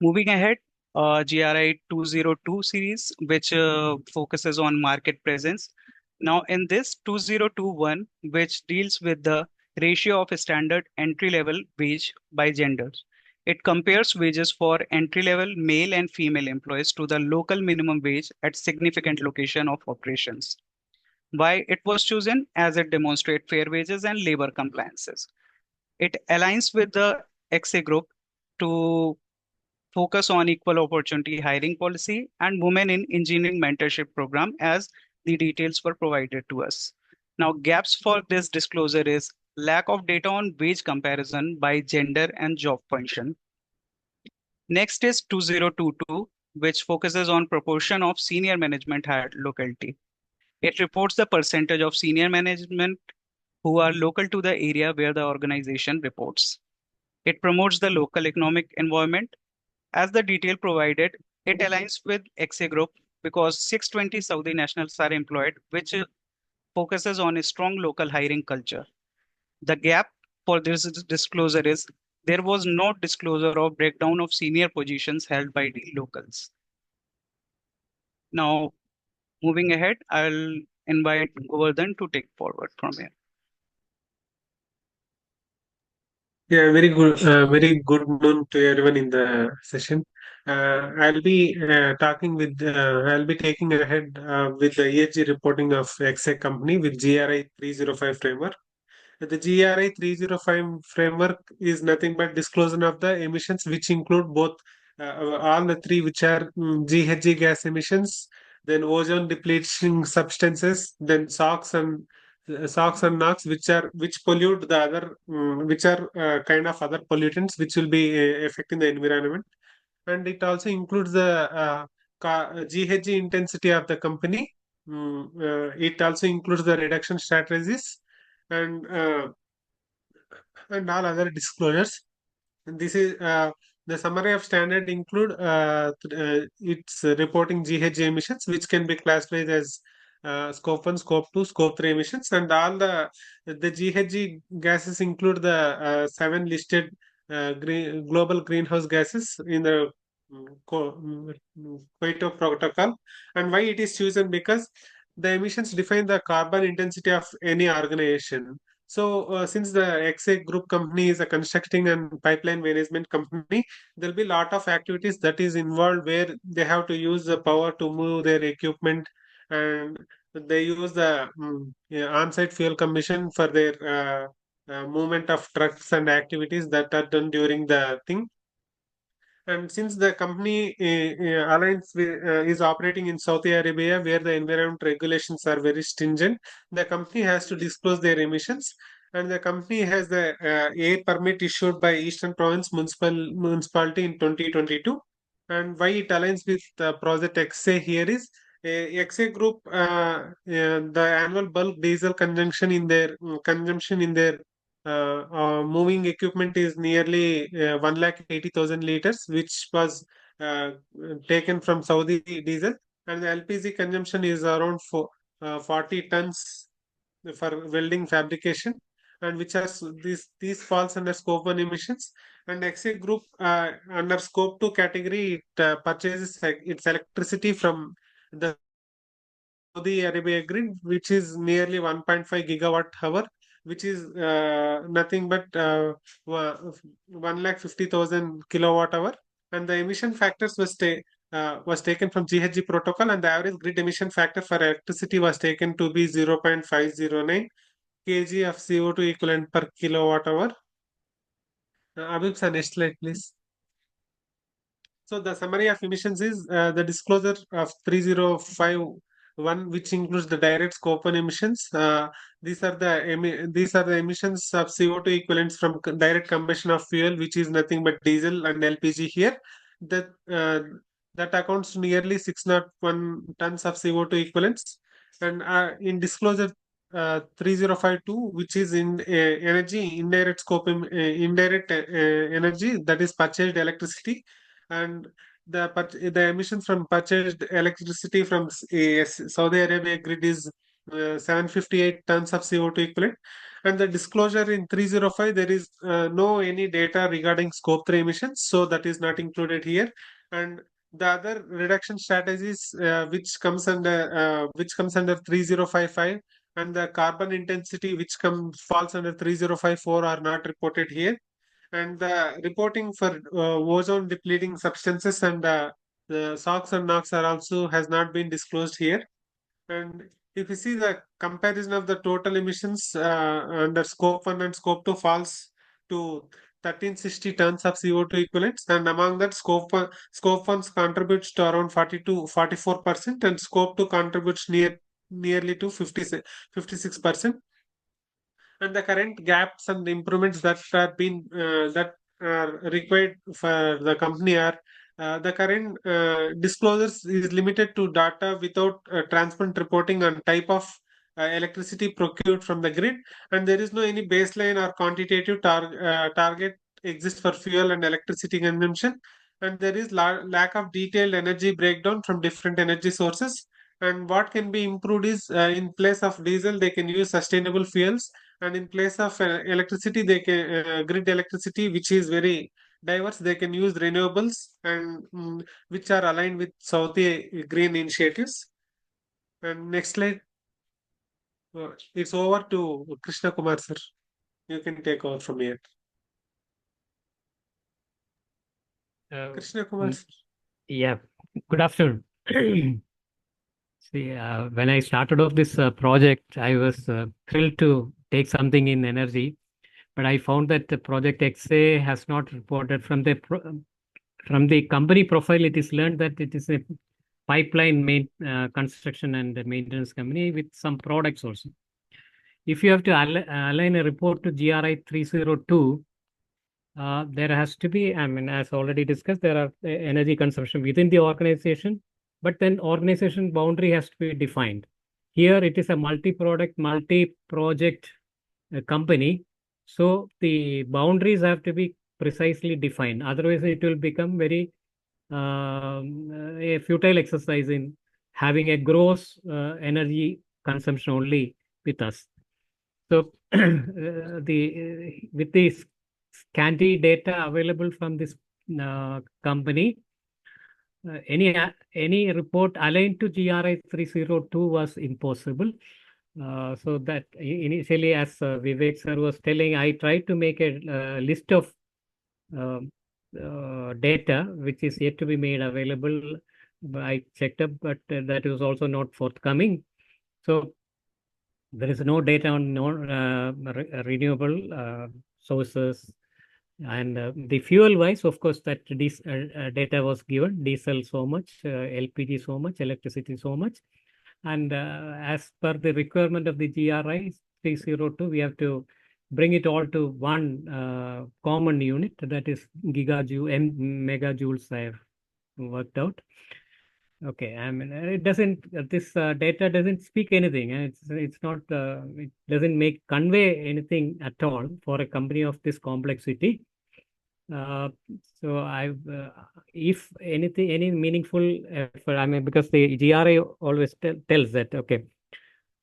Moving ahead, GRI 202 series, which focuses on market presence. Now in this 2021, which deals with the ratio of a standard entry-level wage by genders. It compares wages for entry-level male and female employees to the local minimum wage at significant location of operations. Why it was chosen? As it demonstrates fair wages and labor compliances. It aligns with the XA group to focus on equal opportunity hiring policy and women in engineering mentorship program as the details were provided to us. Now, gaps for this disclosure is lack of data on wage comparison by gender and job function. Next is 2022, which focuses on proportion of senior management hired locality. It reports the percentage of senior management who are local to the area where the organization reports. It promotes the local economic environment. As the detail provided, it aligns with XA Group because 620 Saudi nationals are employed, which focuses on a strong local hiring culture. The gap for this disclosure is there was no disclosure or breakdown of senior positions held by the locals. Now, moving ahead, I'll invite Govardhan to take forward from here. Yeah, very good noon to everyone in the session. I'll be taking ahead with the ESG reporting of XA company with GRI 305 framework. The GRI 305 framework is nothing but disclosure of the emissions, which include both all the three, which are GHG gas emissions, then ozone depleting substances, then SOx and NOx, which pollute the other, which are kind of other pollutants, which will be affecting the environment, and it also includes the GHG intensity of the company. It also includes the reduction strategies and all other disclosures. And this is the summary of standard include it's reporting GHG emissions, which can be classified as scope 1, scope 2, scope 3 emissions, and all the GHG gases include the seven listed global greenhouse gases in the Kyoto Protocol. And why it is chosen? Because the emissions define the carbon intensity of any organization. So, since the XA Group company is a constructing and pipeline management company, there'll be a lot of activities that is involved where they have to use the power to move their equipment, and they use the yeah, on-site fuel commission for their movement of trucks and activities that are done during the thing. And since the company Alliance is operating in Saudi Arabia, where the environment regulations are very stringent, the company has to disclose their emissions. And the company has the air permit issued by Eastern Province Municipality in 2022. And why it aligns with Project XA here is XA Group, the annual bulk diesel consumption in their moving equipment is nearly 180,000 liters, which was uh, taken from Saudi diesel, and the LPG consumption is around 40 tons for welding fabrication, and which has these falls under scope 1 emissions. And XA Group under scope 2 category, it purchases its electricity from the Saudi Arabia grid, which is nearly 1.5 gigawatt hour, which is nothing but 150,000 kilowatt hour. And the emission factors was taken from GHG protocol, and the average grid emission factor for electricity was taken to be 0.509 kg of CO2 equivalent per kilowatt hour. Abib, sir, next slide, please. So the summary of emissions is the disclosure of 3051, which includes the direct scope 1 emissions. These are the emissions of CO2 equivalents from direct combustion of fuel, which is nothing but diesel and LPG here. That that accounts to nearly 601 tons of CO2 equivalents. And in disclosure 3052, which is in energy indirect scope indirect energy, that is purchased electricity, and the emissions from purchased electricity from Saudi Arabia grid is 758 tons of CO2 equivalent. And the disclosure in 305, there is no any data regarding scope 3 emissions, so that is not included here. And the other reduction strategies which comes under 3055, and the carbon intensity which falls under 3054 are not reported here. And the reporting for ozone depleting substances and the SOx and NOx are also has not been disclosed here. And if you see the comparison of the total emissions under scope 1 and scope 2 falls to 1360 tons of CO2 equivalents, and among that scope 1 contributes to around 44%, and scope 2 contributes nearly to 56%. And the current gaps and improvements that are required for the company are the current disclosures is limited to data without transparent reporting on type of electricity procured from the grid, and there is no any baseline or quantitative target exists for fuel and electricity consumption, and there is lack of detailed energy breakdown from different energy sources. And what can be improved is in place of diesel they can use sustainable fuels, and in place of electricity they can grid electricity, which is very diverse, they can use renewables, and which are aligned with Saudi green initiatives. And next slide. It's over to Krishna Kumar sir. You can take over from here. Krishna Kumar sir. Yeah, good afternoon. See, when I started off this project, I was thrilled to take something in energy, but I found that the project XA has not reported from the company profile. It is learned that it is a pipeline construction and maintenance company with some products also. If you have to align a report to GRI 302, there has to be, I mean, as already discussed, there are energy consumption within the organization, but then organization boundary has to be defined. Here it is a multi-product, multi-project company. So the boundaries have to be precisely defined. Otherwise, it will become very a futile exercise in having a gross energy consumption only with us. So with the scanty data available from this company, any report aligned to GRI 302 was impossible. So that initially, as Vivek sir was telling, I tried to make a list of data which is yet to be made available. I checked up, but that was also not forthcoming. So there is no data on renewable sources. And the fuel wise, of course, that this data was given: diesel so much, LPG so much, electricity so much. And as per the requirement of the GRI 302, we have to bring it all to one common unit, that is gigajoule, megajoules I have worked out. Okay, I mean, it doesn't, this data doesn't speak anything, and it's not, it doesn't convey anything at all for a company of this complexity. So if anything, any meaningful effort, I mean, because the GRI always tells that, okay,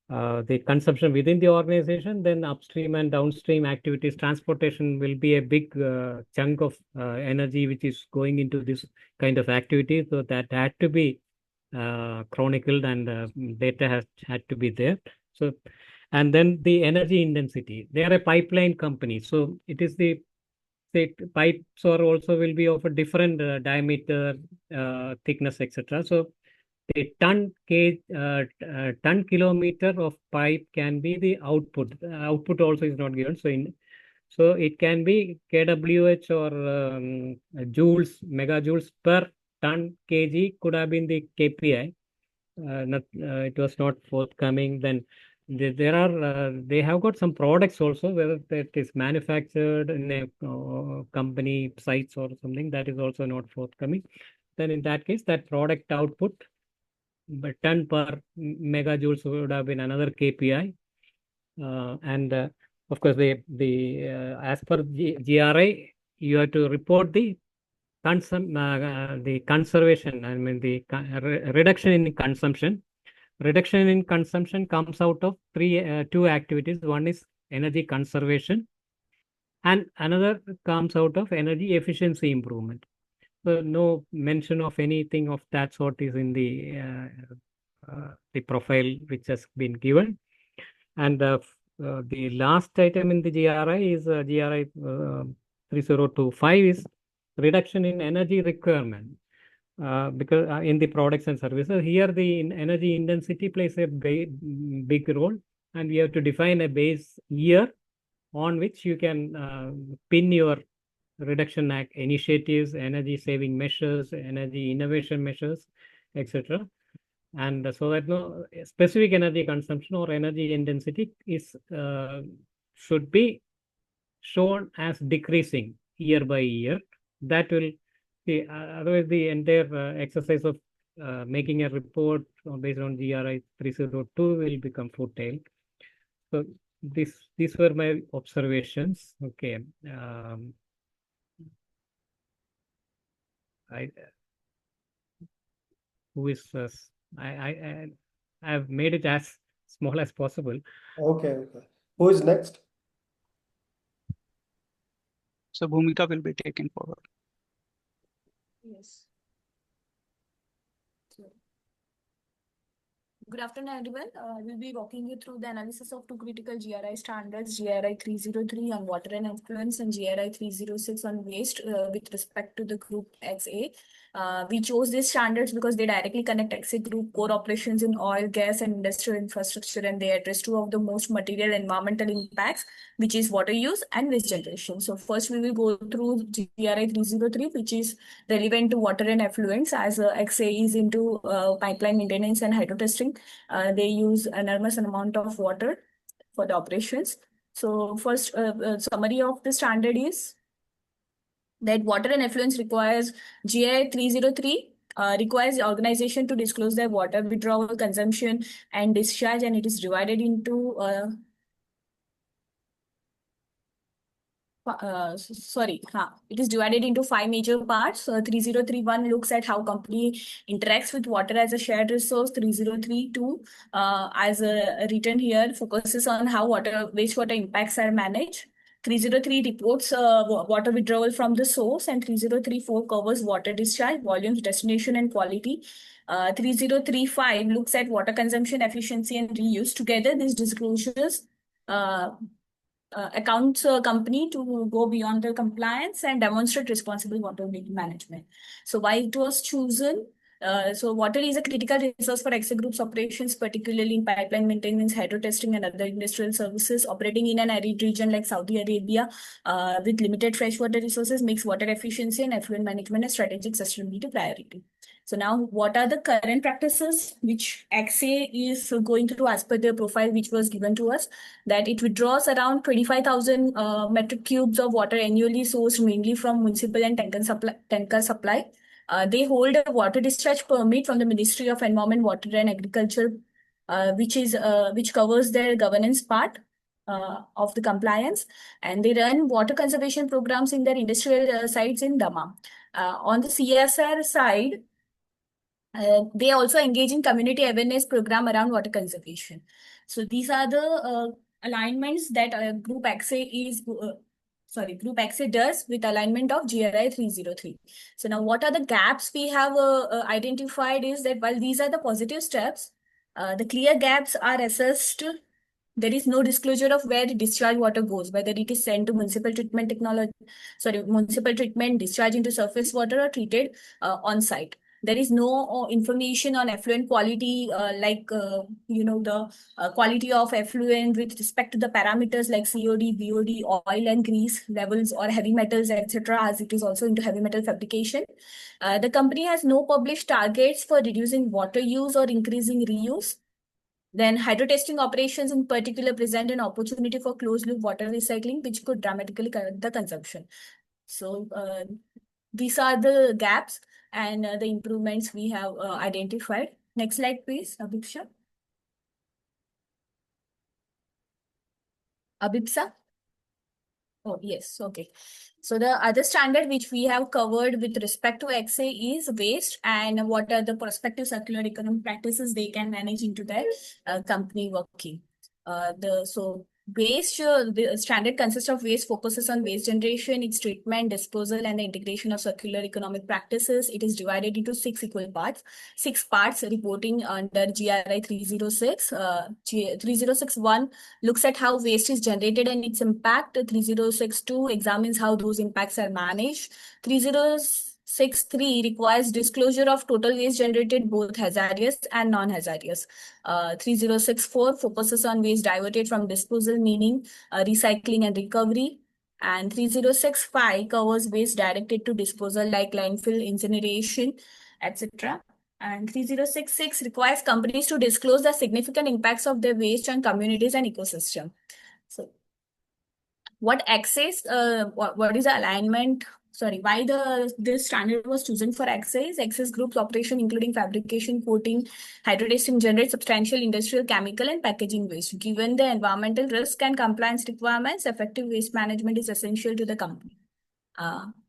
the consumption within the organization, then upstream and downstream activities, transportation will be a big chunk of energy which is going into this kind of activity. So that had to be chronicled, and data had to be there. So, and then the energy intensity. They are a pipeline company, so it is the pipes are also will be of a different diameter, thickness, etc. So the ton kilometer of pipe can be the output. Output also is not given. So it can be kWh or joules, megajoules per ton kg could have been the KPI. It was not forthcoming. Then there are they have got some products also, whether that is manufactured in a company sites or something, that is also not forthcoming. Then in that case, that product output, but ton per megajoules would have been another KPI. And of course, as per GRI, you have to report the conservation. I mean, the reduction in consumption. Reduction in consumption comes out of two activities. One is energy conservation, and another comes out of energy efficiency improvement. So no mention of anything of that sort is in the profile which has been given. And the last item in the GRI is GRI 3025 is reduction in energy requirement. because in the products and services. Here, the energy intensity plays a big role, and we have to define a base year on which you can pin your reduction act initiatives, energy saving measures, energy innovation measures, etc. And so that no specific energy consumption or energy intensity is should be shown as decreasing year by year. That will be otherwise the entire exercise of making a report based on GRI 302 will become futile. So these were my observations. Okay. Who is I've made it as small as possible. Okay. Who is next? So Bhumika will be taken forward. Yes. Good afternoon, everyone. We'll be walking you through the analysis of two critical GRI standards, GRI 303 on water and effluents and GRI 306 on waste with respect to the Group XA. We chose these standards because they directly connect XA Group core operations in oil, gas, and industrial infrastructure, and they address two of the most material environmental impacts, which is water use and waste generation. So first, we will go through GRI 303, which is relevant to water and effluents, as XA is into pipeline maintenance and hydro testing. They use an enormous amount of water for the operations. So first, summary of the standard is that water and effluents requires GRI 303 requires the organization to disclose their water withdrawal, consumption, and discharge, and it is divided into it is divided into 5 major parts. 3031 looks at how company interacts with water as a shared resource. 3032, as written here, focuses on how wastewater impacts are managed. 303 reports water withdrawal from the source, and 3034 covers water discharge, volumes, destination, and quality. 3035 looks at water consumption, efficiency, and reuse. Together, these disclosures accounts a company to go beyond the compliance and demonstrate responsible water management. So why it was chosen? So water is a critical resource for XA Group's operations, particularly in pipeline maintenance, hydro testing, and other industrial services. Operating in an arid region like Saudi Arabia with limited freshwater resources makes water efficiency and effluent management a strategic sustainability priority. So now, what are the current practices which XA is going through as per the profile which was given to us? That it withdraws around 25,000 metric cubes of water annually, sourced mainly from municipal and tanker supply. They hold a water discharge permit from the Ministry of Environment, Water and Agriculture, which covers their governance part of the compliance, and they run water conservation programs in their industrial sites in Dammam. On the CSR side, they also engage in community awareness program around water conservation. So these are the alignments that Group XA does with alignment of GRI 303. So now what are the gaps we have identified is that while these are the positive steps, the clear gaps are assessed. There is no disclosure of where the discharge water goes, whether it is sent to municipal treatment discharge into surface water or treated on site. There is no information on effluent quality, the quality of effluent with respect to the parameters like COD, BOD, oil and grease levels, or heavy metals, etc., as it is also into heavy metal fabrication. The company has no published targets for reducing water use or increasing reuse. Then hydro testing operations in particular present an opportunity for closed loop water recycling, which could dramatically cut the consumption. So these are the gaps and the improvements we have identified. Next slide, please, Abhipsa. Abhipsa? Oh, yes, okay. So the other standard which we have covered with respect to XA is waste, and what are the prospective circular economy practices they can manage into their company working. Waste, the standard consists of waste, focuses on waste generation, its treatment, disposal, and the integration of circular economic practices. It is divided into 6 equal parts. 6 parts reporting under GRI 306. 3061 looks at how waste is generated and its impact. 3062 examines how those impacts are managed. 3063 306.3 requires disclosure of total waste generated, both hazardous and non-hazardous. 3064 focuses on waste diverted from disposal, meaning recycling and recovery. And 3065 covers waste directed to disposal like landfill, incineration, etc. And 3066 requires companies to disclose the significant impacts of their waste on communities and ecosystem. So what access, what is the alignment? Sorry, why this standard was chosen for access? Access groups operation, including fabrication, coating, hydrotesting, generate substantial industrial, chemical, and packaging waste. Given the environmental risk and compliance requirements, effective waste management is essential to the company.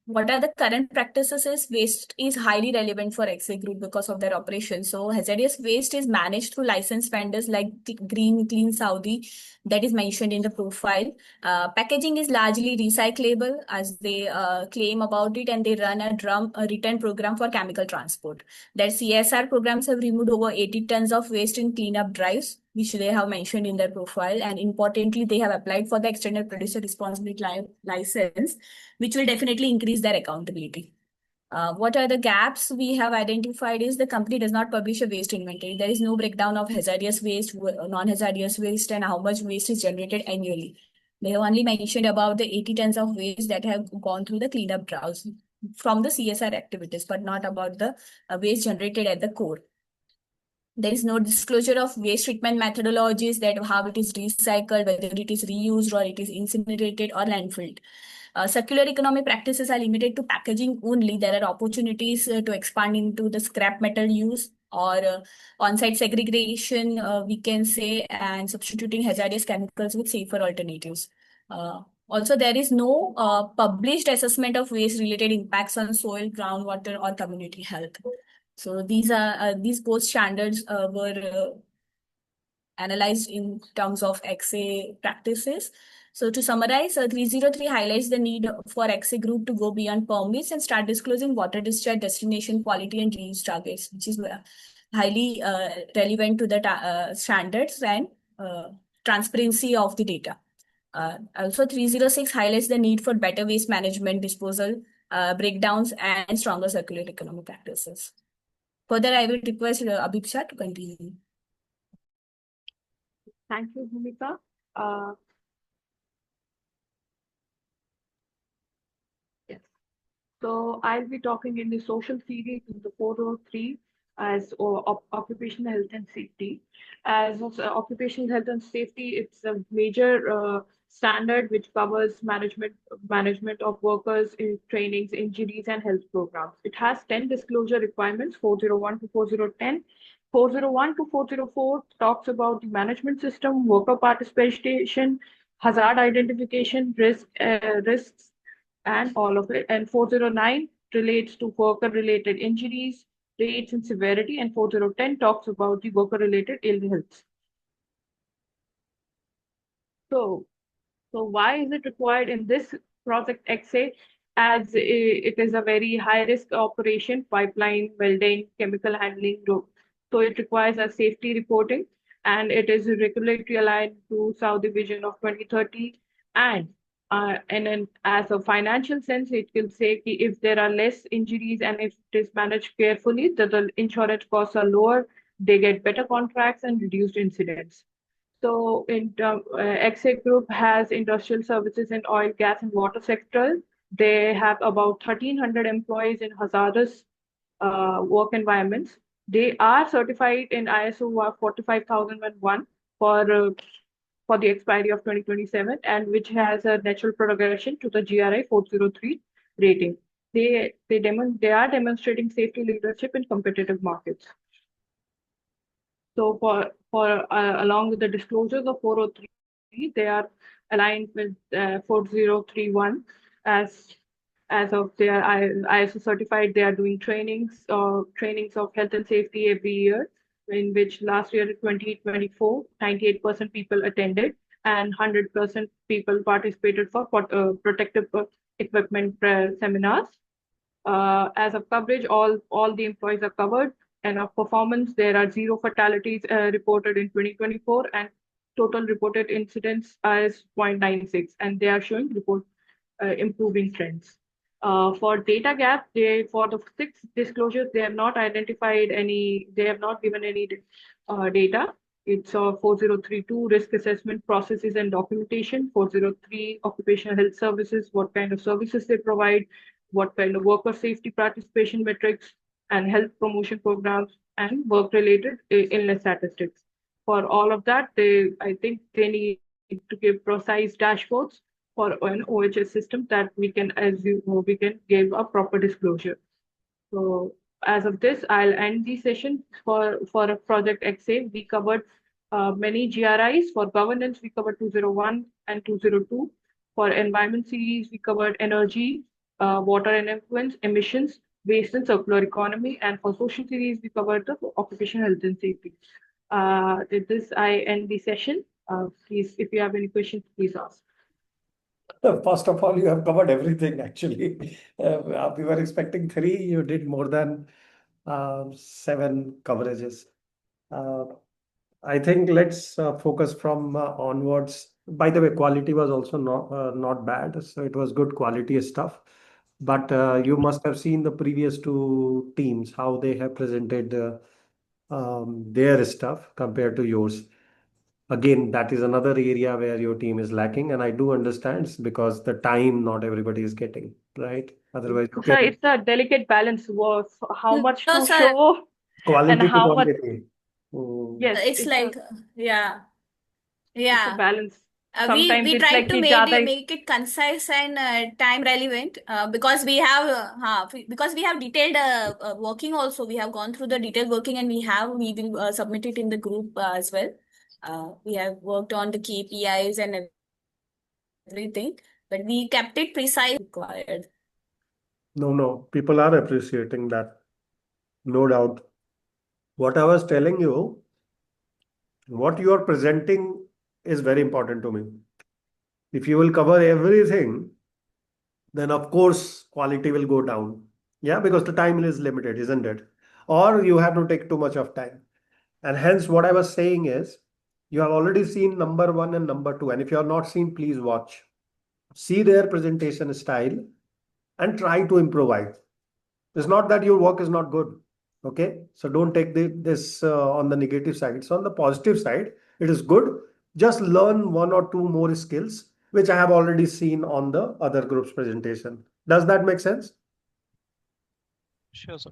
What are the current practices is waste is highly relevant for XA Group because of their operation. So hazardous waste is managed through licensed vendors like Green Clean Saudi that is mentioned in the profile. Packaging is largely recyclable as they claim about it, and they run a return program for chemical transport. Their CSR programs have removed over 80 tons of waste in cleanup drives, which they have mentioned in their profile. And importantly, they have applied for the extended producer responsibility license, which will definitely increase their accountability. What are the gaps we have identified is the company does not publish a waste inventory. There is no breakdown of hazardous waste, non-hazardous waste, and how much waste is generated annually. They have only mentioned about the 80 tons of waste that have gone through the cleanup drives from the CSR activities, but not about the waste generated at the core. There is no disclosure of waste treatment methodologies, that how it is recycled, whether it is reused or it is incinerated or landfilled. Circular economy practices are limited to packaging only. There are opportunities to expand into the scrap metal use or on-site segregation, we can say, and substituting hazardous chemicals with safer alternatives. Also, there is no published assessment of waste-related impacts on soil, groundwater, or community health. So these both standards were analyzed in terms of XA practices. So to summarize, 303 highlights the need for XA Group to go beyond permits and start disclosing water discharge, destination, quality, and reuse targets, which is highly relevant to the standards and transparency of the data. Also, 306 highlights the need for better waste management, disposal, breakdowns, and stronger circular economy practices. Further, I will request Abhipsha to continue. Thank you, Bhumika. Yes. So I'll be talking in the social series in the 403 as occupational health and safety. As occupational health and safety, it's a major standard which covers management of workers in trainings, injuries, and health programs. It has 10 disclosure requirements, 401 to 4010. 401 to 404 talks about the management system, worker participation, hazard identification, risks, and all of it. And 409 relates to worker-related injuries, rates, and severity. And 4010 talks about the worker-related ill health. So why is it required in this project XA? As it is a very high-risk operation, pipeline, welding, chemical handling. So it requires a safety reporting, and it is regulatory aligned to Saudi Vision of 2030. And then as a financial sense, it will say if there are less injuries and if it is managed carefully, the insurance costs are lower, they get better contracts and reduced incidents. So XA Group has industrial services in oil, gas, and water sectors. They have about 1,300 employees in hazardous work environments. They are certified in ISO 45001 for the expiry of 2027, and which has a natural progression to the GRI 403 rating. They are demonstrating safety leadership in competitive markets. So along with the disclosures of 403, they are aligned with 4031 as of their ISO certified. They are doing trainings of health and safety every year, in which last year 2024, 98% people attended and 100% people participated for protective equipment seminars. As of coverage, all the employees are covered. And of performance, there are 0 fatalities reported in 2024, and total reported incidents is 0.96, and they are showing improving trends. For data gap, for the 6 disclosures, they have not identified any, they have not given any data. It's 4032 risk assessment processes and documentation, 403 occupational health services, what kind of services they provide, what kind of worker safety participation metrics and health promotion programs, and work-related illness statistics. For all of that, I think they need to give precise dashboards for an OHS system that we can, as you know, we can give a proper disclosure. So as of this, I'll end the session for a project XA. We covered many GRIs. For governance, we covered 201 and 202. For environment series, we covered energy, water and effluents, emissions, waste and circular economy. And for social series, we covered the occupational health and safety. With this, I end the session. Please, if you have any questions, please ask. First of all, you have covered everything actually. We were expecting 3, you did more than 7 coverages. I think let's focus from onwards. By the way, quality was also not bad, so it was good quality stuff. But you must have seen the previous 2 teams, how they have presented their stuff compared to yours. Again, that is another area where your team is lacking, and I do understand because the time not everybody is getting, right? Otherwise, you Sir, can it's a delicate balance of how much No, to sir. show and quality to how much. quantity. Yes, It's like, yeah, it's a yeah. balance. We Sometimes it's try like to ki make zyada make it concise and time relevant because we have detailed working also. We have gone through the detailed working and we will submit it in the group as well. We have worked on the KPIs and everything, but we kept it precise required. No, people are appreciating that, no doubt. What I was telling you, what you are presenting is very important to me. If you will cover everything, then of course quality will go down. Yeah, because the time is limited, isn't it? Or you have to take too much of time. And hence, what I was saying is, you have already seen number 1 and number 2. And if you have not seen, please watch. See their presentation style and try to improvise. It's not that your work is not good. Okay. So don't take this on the negative side. So on the positive side, it is good. Just learn 1 or 2 more skills, which I have already seen on the other group's presentation. Does that make sense? Sure, sir.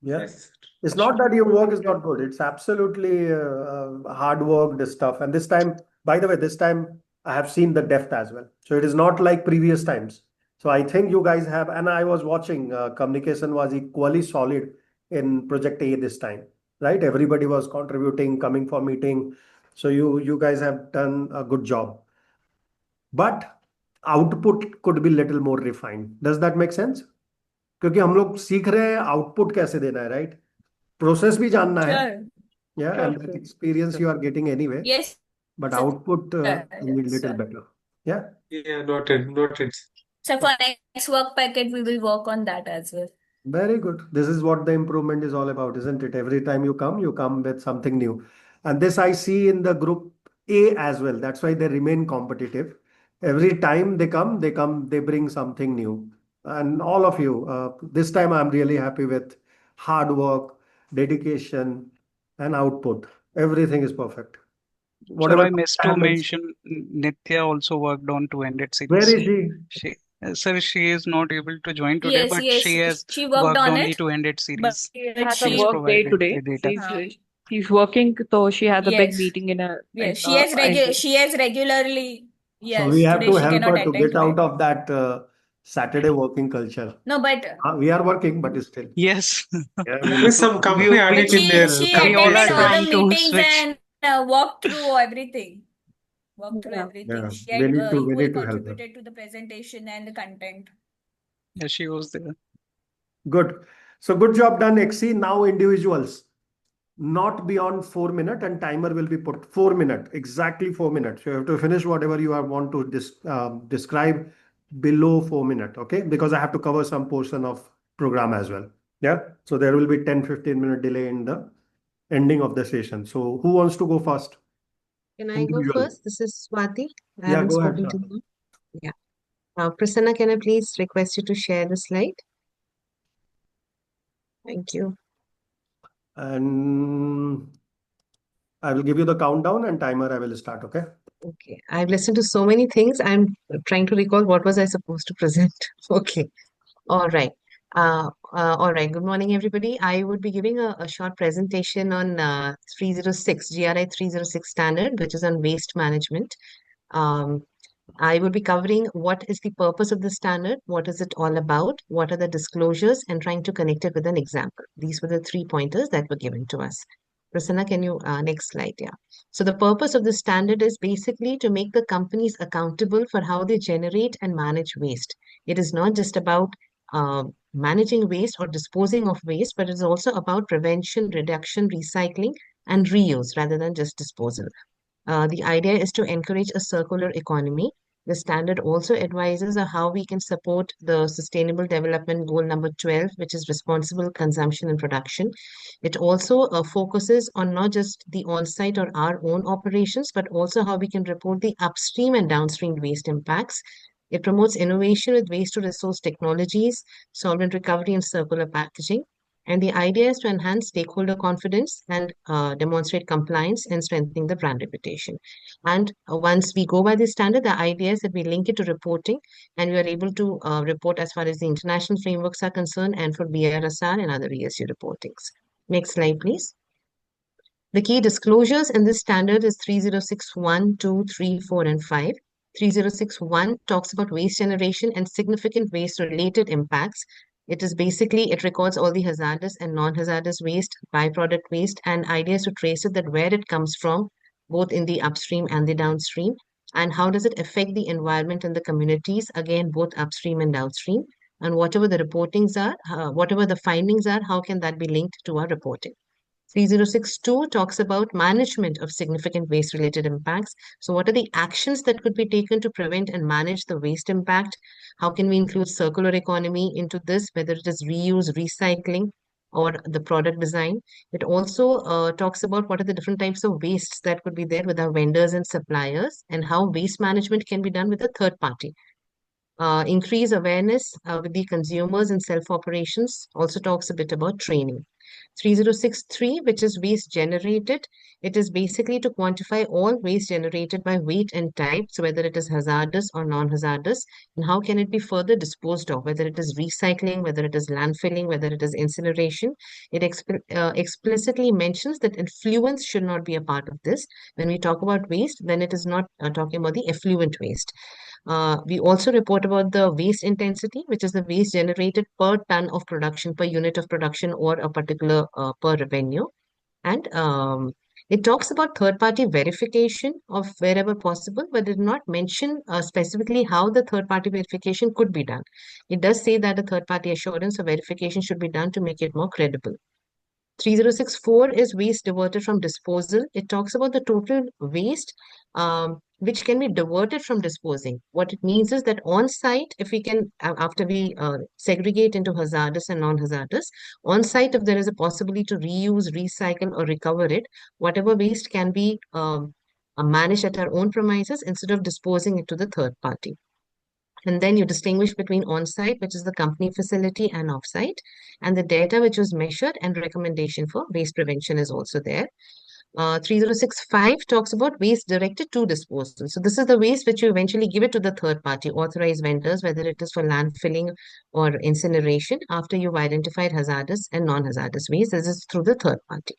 Yeah. Yes. It's not that your work is not good. It's absolutely hard work, this stuff. And this time, by the way, this time I have seen the depth as well. So it is not like previous times. So I think you guys have, and I was watching, communication was equally solid in Project A this time, right? Everybody was contributing, coming for meeting. So you guys have done a good job. But output could be little more refined. Does that make sense? क्योंकि हम लोग सीख रहे हैं output कैसे देना है, right? Process भी जानना है, Sure. yeah, Sure, and that sure. experience you are getting anyway, Yes, but sir. output you need Yes, little sir. better. Yeah, Yeah, noted. So for next work packet, we will work on that as well. very good. This is what the improvement is all about, isn't it? Every time you come with something new. And this I see in the group A as well. That's why they remain competitive. Every time they bring something new. And all of you, this time I'm really happy with hard work, dedication, and output. Everything is perfect. Sir, Whatever I missed to happens. mention Nitya also worked on 200 Where series. is she? Sir, she is not able to join today, Yes, but yes, she has she worked worked on on the it, 200 but series. She but has a She has she, work day provided today. the data. She's working, so she has a big yes, meeting in a yes, in she has regularly. So we Yes, have today to she help cannot her to attend get today. out of that Saturday working culture. No, but We are working, but still. Yes. Yeah, There is some company audit in their she We all company are attended all side. the trying to meetings switch. and walked through everything. Walked through yeah. everything. Yeah, She had we equally need to help her. contributed to the presentation and the content. Yeah, she was there. Good. So good job done, XC. Now individuals, not beyond 4 minutes, and timer will be put 4 minutes, exactly 4 minutes. You have to finish whatever you want to describe below 4 minutes, okay? Because I have to cover some portion of program as well. Yeah. So there will be 10-15 minute delay in the ending of the session. So who wants to go first? Can I go Individual. first? This is Swati. I Yeah, haven't go ahead, spoken sir. to you. Yeah. Prasanna, can I please request you to share the slide? Thank you. And I will give you the countdown and timer. I will start. Okay. Okay. I've listened to so many things. I'm trying to recall what was I supposed to present. Okay. All right. All right. Good morning, everybody. I would be giving a short presentation on 306, GRI 306 standard, which is on waste management. I will be covering what is the purpose of the standard, what is it all about, what are the disclosures, and trying to connect it with an example. These were the 3 pointers that were given to us. Prasanna, can you, next slide, yeah. So the purpose of the standard is basically to make the companies accountable for how they generate and manage waste. It is not just about managing waste or disposing of waste, but it's also about prevention, reduction, recycling, and reuse rather than just disposal. The idea is to encourage a circular economy. The standard also advises on how we can support the Sustainable Development Goal number 12, which is responsible consumption and production. It also focuses on not just the on-site or our own operations, but also how we can report the upstream and downstream waste impacts. It promotes innovation with waste to resource technologies, solvent recovery, and circular packaging. And the idea is to enhance stakeholder confidence and demonstrate compliance and strengthening the brand reputation. And once we go by this standard, the idea is that we link it to reporting and we are able to report as far as the international frameworks are concerned and for BRSR and other ESG reportings. Next slide, please. The key disclosures in this standard is 306.1, 2, 3, 4, and 5. 306.1 talks about waste generation and significant waste-related impacts. It is basically, it records all the hazardous and non-hazardous waste, byproduct waste, and ideas to trace it, that where it comes from, both in the upstream and the downstream, and how does it affect the environment and the communities, again, both upstream and downstream, and whatever the reportings are, whatever the findings are, how can that be linked to our reporting. 3062 talks about management of significant waste-related impacts. So what are the actions that could be taken to prevent and manage the waste impact? How can we include circular economy into this, whether it is reuse, recycling, or the product design? It also talks about what are the different types of wastes that could be there with our vendors and suppliers, and how waste management can be done with a third party. Increase awareness with the consumers and self-operations, also talks a bit about training. 3063, which is waste generated. It is basically to quantify all waste generated by weight and type, so whether it is hazardous or non-hazardous, and how can it be further disposed of, whether it is recycling, whether it is landfilling, whether it is incineration. It explicitly mentions that effluents should not be a part of this. When we talk about waste, then it is not talking about the effluent waste. We also report about the waste intensity, which is the waste generated per ton of production, per unit of production, or a particular per revenue. And it talks about third-party verification of wherever possible, but did not mention specifically how the third-party verification could be done. It does say that a third-party assurance or verification should be done to make it more credible. 3064 is waste diverted from disposal. It talks about the total waste which can be diverted from disposing. What it means is that on site, if we can, after we segregate into hazardous and non-hazardous, on site, if there is a possibility to reuse, recycle, or recover it, whatever waste can be managed at our own premises instead of disposing it to the third party. And then you distinguish between on-site, which is the company facility, and off-site. And the data which was measured and recommendation for waste prevention is also there. 3065 talks about waste directed to disposal. So this is the waste which you eventually give it to the third party, authorized vendors, whether it is for landfilling or incineration, after you've identified hazardous and non-hazardous waste. This is through the third party.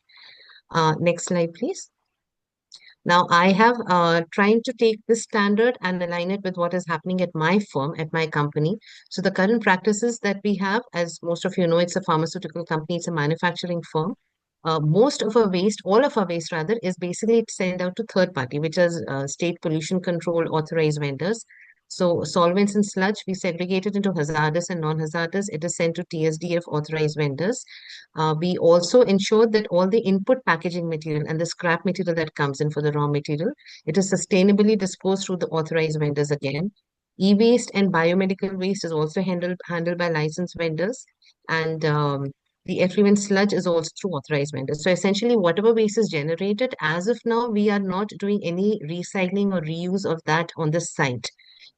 Next slide, please. Now, I have trying to take this standard and align it with what is happening at my firm, at my company. So the current practices that we have, as most of you know, it's a pharmaceutical company, it's a manufacturing firm. Most of our waste, all of our waste rather, is basically sent out to third party, which is state pollution control authorized vendors. So solvents and sludge, we segregate it into hazardous and non-hazardous. It is sent to TSDF authorized vendors. We also ensure that all the input packaging material and the scrap material that comes in for the raw material, it is sustainably disposed through the authorized vendors again. E-waste and biomedical waste is also handled by licensed vendors. And the effluent sludge is also through authorized vendors. So essentially, whatever waste is generated, as of now, we are not doing any recycling or reuse of that on the site.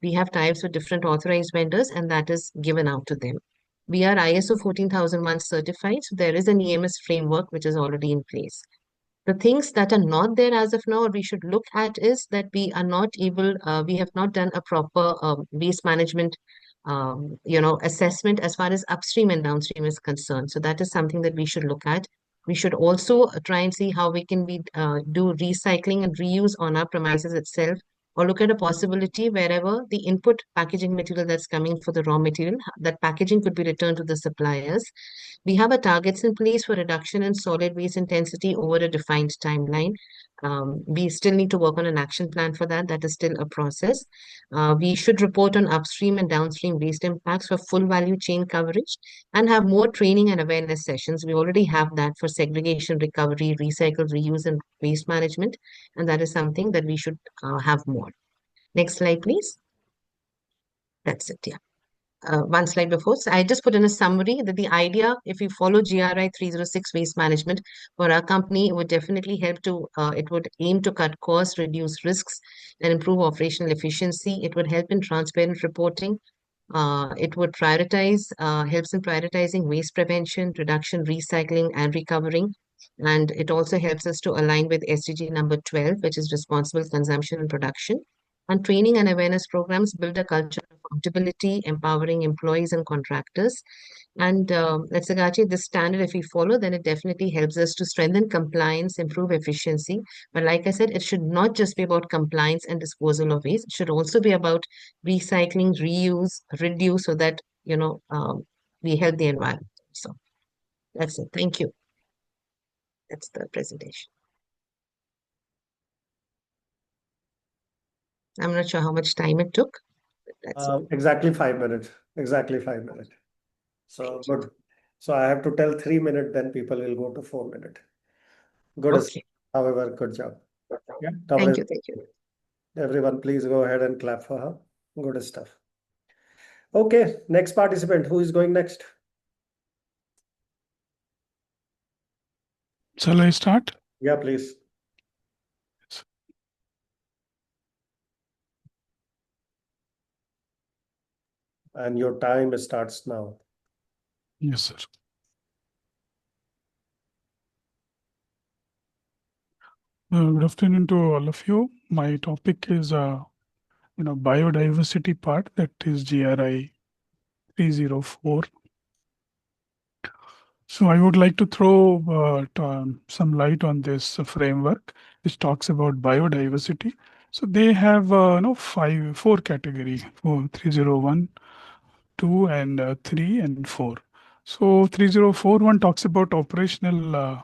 We have types with different authorized vendors, and that is given out to them. We are ISO 14001 certified, so there is an EMS framework which is already in place. The things that are not there as of now, or we should look at, is that we are not able, we have not done a proper waste management, assessment as far as upstream and downstream is concerned. So that is something that we should look at. We should also try and see how we can do recycling and reuse on our premises itself, or look at a possibility wherever the input packaging material that's coming for the raw material, that packaging could be returned to the suppliers. We have a targets in place for reduction in solid waste intensity over a defined timeline. We still need to work on an action plan for that. That is still a process. We should report on upstream and downstream waste impacts for full value chain coverage, and have more training and awareness sessions. We already have that for segregation, recovery, recycle, reuse, and waste management. And that is something that we should have more. Next slide, please. That's it. Yeah. One slide before. So I just put in a summary that the idea, if we follow GRI 306 waste management for our company, it would definitely help to, it would aim to cut costs, reduce risks, and improve operational efficiency. It would help in transparent reporting. It would prioritize, helps in prioritizing waste prevention, reduction, recycling, and recovering. And it also helps us to align with SDG number 12, which is responsible consumption and production. And training and awareness programs build a culture of accountability, empowering employees and contractors. And let's say, Gachi, this standard, if we follow, then it definitely helps us to strengthen compliance, improve efficiency. But like I said, it should not just be about compliance and disposal of waste. It should also be about recycling, reuse, reduce, so that, we help the environment. So that's it. Thank you. That's the presentation. I'm not sure how much time it took. That's exactly 5 minutes. Exactly 5 minutes. So good. So I have to tell 3 minutes, then people will go to 4 minutes. Good. Okay. However, good job. Yeah. Thank you. Thank you. Everyone, please go ahead and clap for her. Good stuff. Okay. Next participant. Who is going next? Shall I start? Yeah, please. And your time starts now. Yes, sir. Good afternoon to all of you. My topic is, biodiversity part, that is GRI 304. So I would like to throw some light on this framework, which talks about biodiversity. So they have four categories: 301, 2, and 3, and 4. So 3041 talks about operational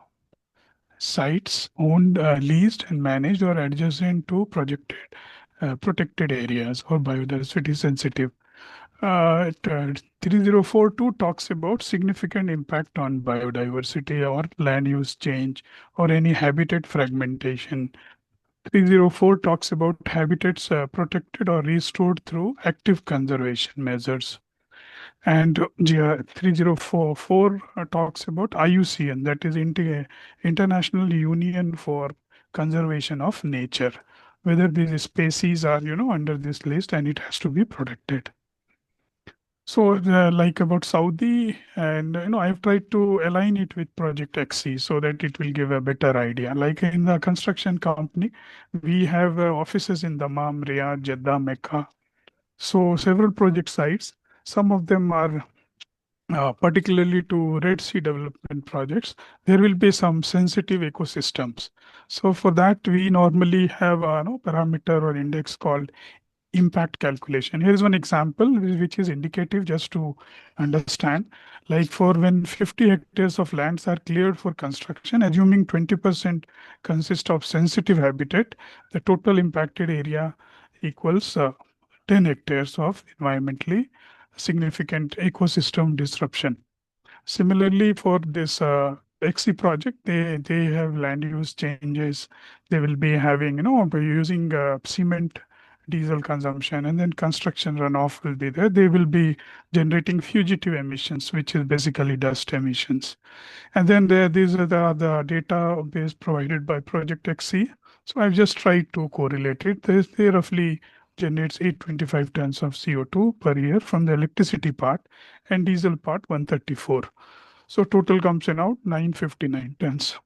sites owned, leased, and managed or adjacent to protected areas or biodiversity sensitive. 3042 talks about significant impact on biodiversity or land use change or any habitat fragmentation. 304 talks about habitats protected or restored through active conservation measures. And 3044 talks about IUCN, that is International Union for Conservation of Nature, whether these species are, under this list and it has to be protected. So like about Saudi, and I've tried to align it with Project XC so that it will give a better idea. Like in the construction company, we have offices in Dammam, Riyadh, Jeddah, Mecca. So several project sites, some of them are particularly to Red Sea development projects, there will be some sensitive ecosystems. So for that, we normally have a parameter or index called impact calculation. Here is one example which is indicative just to understand. Like for when 50 hectares of lands are cleared for construction, assuming 20% consist of sensitive habitat, the total impacted area equals 10 hectares of environmentally significant ecosystem disruption. Similarly, for this XC project, they have land use changes. They will be having, by using cement, diesel consumption, and then construction runoff will be there. They will be generating fugitive emissions, which is basically dust emissions. And then these are the database provided by Project XC. So I've just tried to correlate it. They roughly generates 825 tons of CO2 per year from the electricity part and diesel part 134. So total comes in out 959 tons.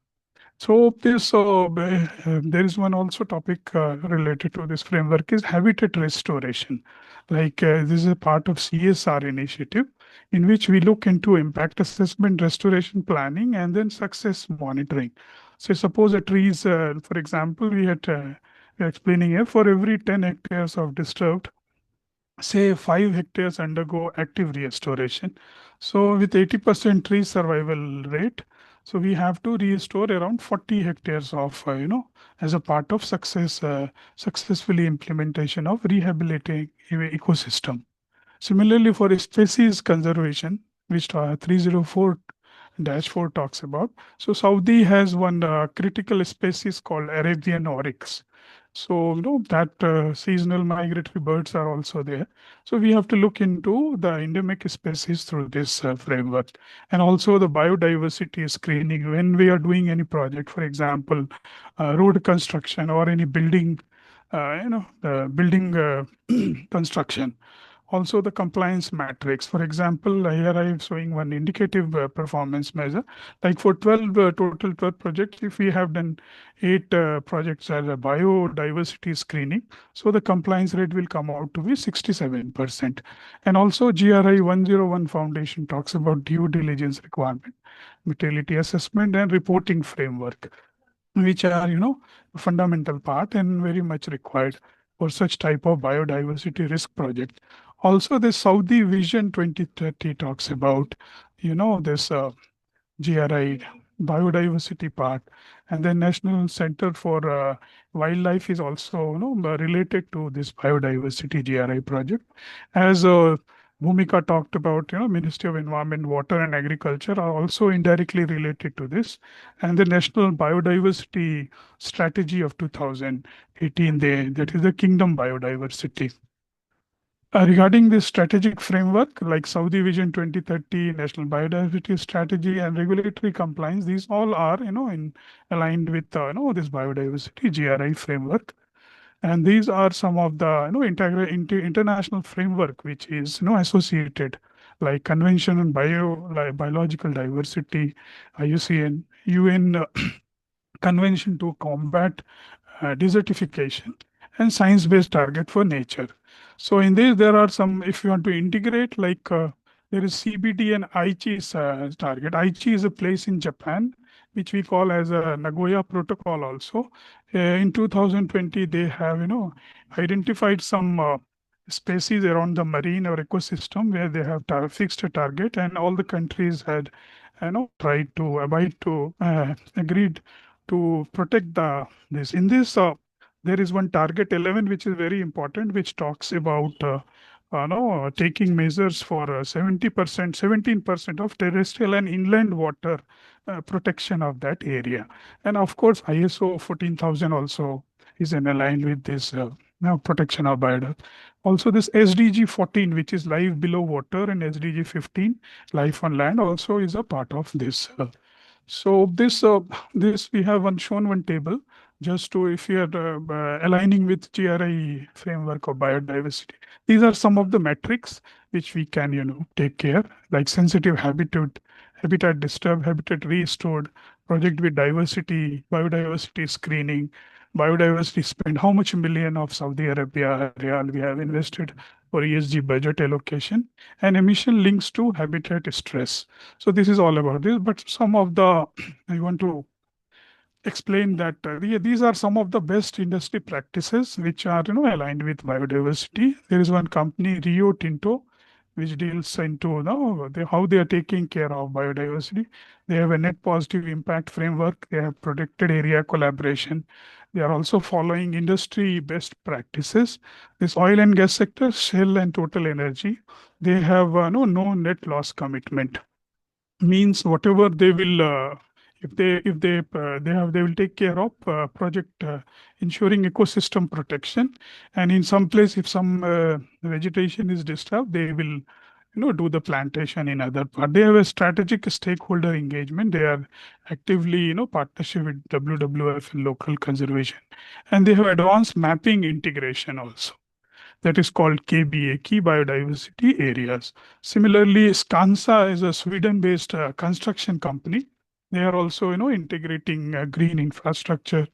So this there is one also topic related to this framework is habitat restoration. Like this is a part of CSR initiative in which we look into impact assessment, restoration planning, and then success monitoring. So suppose a trees, for example, we are explaining here for every 10 hectares of disturbed, say 5 hectares undergo active restoration. So with 80% tree survival rate, so we have to restore around 40 hectares of, as a part of successfully implementation of rehabilitating ecosystem. Similarly, for species conservation, which 304-4 talks about. So Saudi has one critical species called Arabian oryx. So, that seasonal migratory birds are also there. So we have to look into the endemic species through this framework. And also the biodiversity screening when we are doing any project, for example, road construction or any building, building construction. Also the compliance matrix. For example, here I am showing one indicative performance measure. Like for 12 total 12 projects, if we have done 8 projects as a biodiversity screening, so the compliance rate will come out to be 67%. And also GRI 101 Foundation talks about due diligence requirement, materiality assessment, and reporting framework, which are, fundamental part and very much required for such type of biodiversity risk project. Also, the Saudi Vision 2030 talks about, this GRI biodiversity part, and then National Center for Wildlife is also, related to this biodiversity GRI project. As Bhumika talked about, Ministry of Environment, Water and Agriculture are also indirectly related to this. And the National Biodiversity Strategy of 2018, that is the Kingdom Biodiversity. Regarding this strategic framework, like Saudi Vision 2030, National Biodiversity Strategy, and regulatory compliance, these all are, aligned with, this biodiversity GRI framework. And these are some of the, international framework which is, associated, like Convention on Biological Diversity, IUCN, UN Convention to Combat Desertification, and Science-Based Target for Nature. So in this, there are some, if you want to integrate, like there is CBD and Aichi's target. Aichi is a place in Japan, which we call as a Nagoya Protocol also. In 2020, they have, identified some species around the marine or ecosystem where they have fixed a target, and all the countries had, tried to agreed to protect this. In this, there is one target 11, which is very important, which talks about taking measures for 70%, 17% of terrestrial and inland water protection of that area. And of course, ISO 14,000 also is in line with this protection of biodiversity. Also, this SDG 14, which is life below water, and SDG 15, life on land, also is a part of this. So this we have shown one table just to, if you are aligning with GRI framework of biodiversity. These are some of the metrics which we can, take care, like sensitive habitat disturbed, habitat restored, project with diversity, biodiversity screening, biodiversity spend, how much million of Saudi Arabia real we have invested for ESG budget allocation, and emission links to habitat stress. So this is all about this, but some of the, I want to explain that these are some of the best industry practices which are, aligned with biodiversity. There is one company, Rio Tinto, which deals into how they are taking care of biodiversity. They have a net positive impact framework. They have protected area collaboration. They are also following industry best practices. This oil and gas sector, Shell and Total Energy, they have no net loss commitment. Means whatever they will, if they will take care of project ensuring ecosystem protection, and in some place if some vegetation is disturbed, they will do the plantation in other part. They have a strategic stakeholder engagement. They are actively partnership with WWF and local conservation, and they have advanced mapping integration also. that is called KBA, Key Biodiversity Areas. Similarly, Skanska is a Sweden-based construction company. They are also, integrating green infrastructure.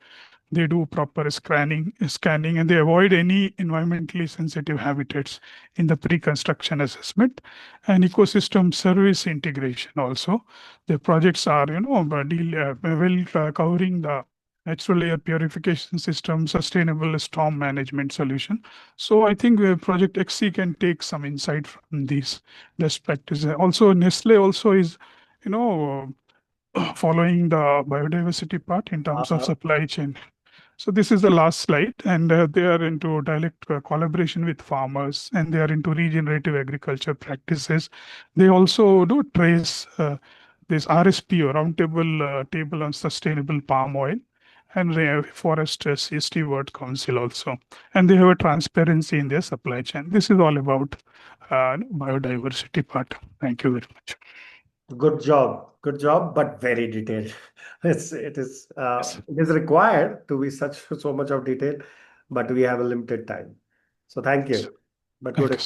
They do proper scanning, and they avoid any environmentally sensitive habitats in the pre-construction assessment and ecosystem service integration also. The projects are, covering the natural air purification system, sustainable storm management solution. So I think Project XC can take some insight from these best practices. Also, Nestle also is, following the biodiversity part in terms of supply chain. So this is the last slide, and they are into direct collaboration with farmers, and they are into regenerative agriculture practices. They also do trace this RSPO, Table on Sustainable Palm Oil, and Forest Steward Council also. And they have a transparency in their supply chain. This is all about biodiversity part. Thank you very much. Good job, but very detailed. It is required to be so much of detail, but we have a limited time. So thank you. But good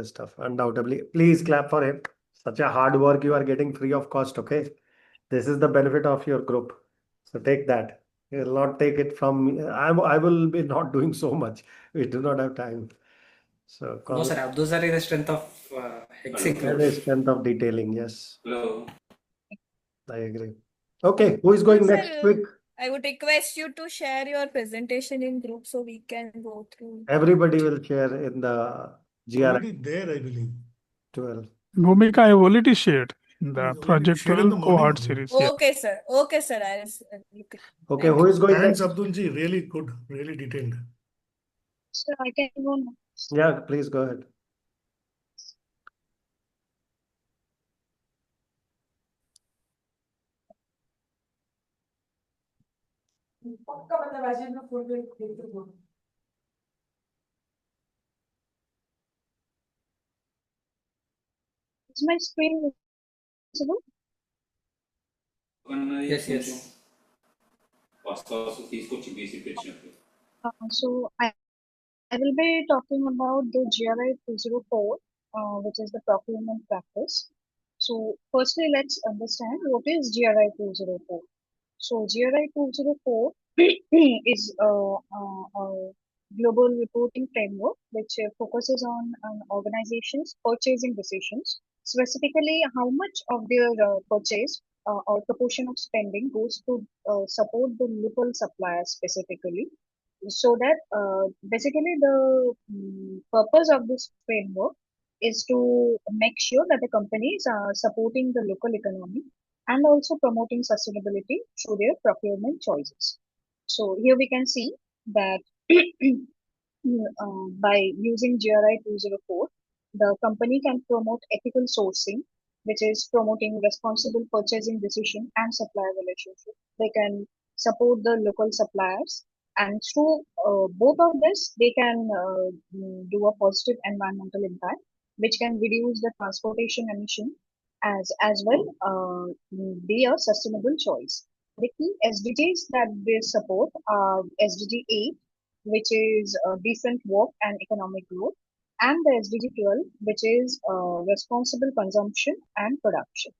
stuff, undoubtedly. Please clap for him. Such a hard work you are getting free of cost. Okay, this is the benefit of your group. So take that. You will not take it from me. I will be not doing so much. We do not have time. So No, sir. Those are the strength of the strength of detailing. Yes. Hello. I agree. Okay, who is going next? Quick. I would request you to share your presentation in group so we can go through. Everybody will share in the GRI. Already there, I believe. 12. Bhumika, I have already shared in the Project 12 cohort series. Yeah. Okay, sir. Okay, sir. I'll look at. Okay, who is going Thanks, next? Abdulji. Really good, really detailed. So I can go now. Yeah, please go ahead. Is my screen visible? Yes. So I will be talking about the GRI 204, which is the procurement practice. So firstly, let's understand what is GRI 204. So GRI 204 is a global reporting framework which focuses on organizations' purchasing decisions, specifically how much of their purchase or proportion of spending goes to support the local suppliers specifically. So that basically the purpose of this framework is to make sure that the companies are supporting the local economy and also promoting sustainability through their procurement choices. So here we can see that by using GRI 204, the company can promote ethical sourcing, which is promoting responsible purchasing decision and supplier relationship. They can support the local suppliers, and through both of this, they can do a positive environmental impact, which can reduce the transportation emission as well be a sustainable choice. The key SDGs that they support are SDG 8, which is decent work and economic growth, and the SDG 12, which is responsible consumption and production.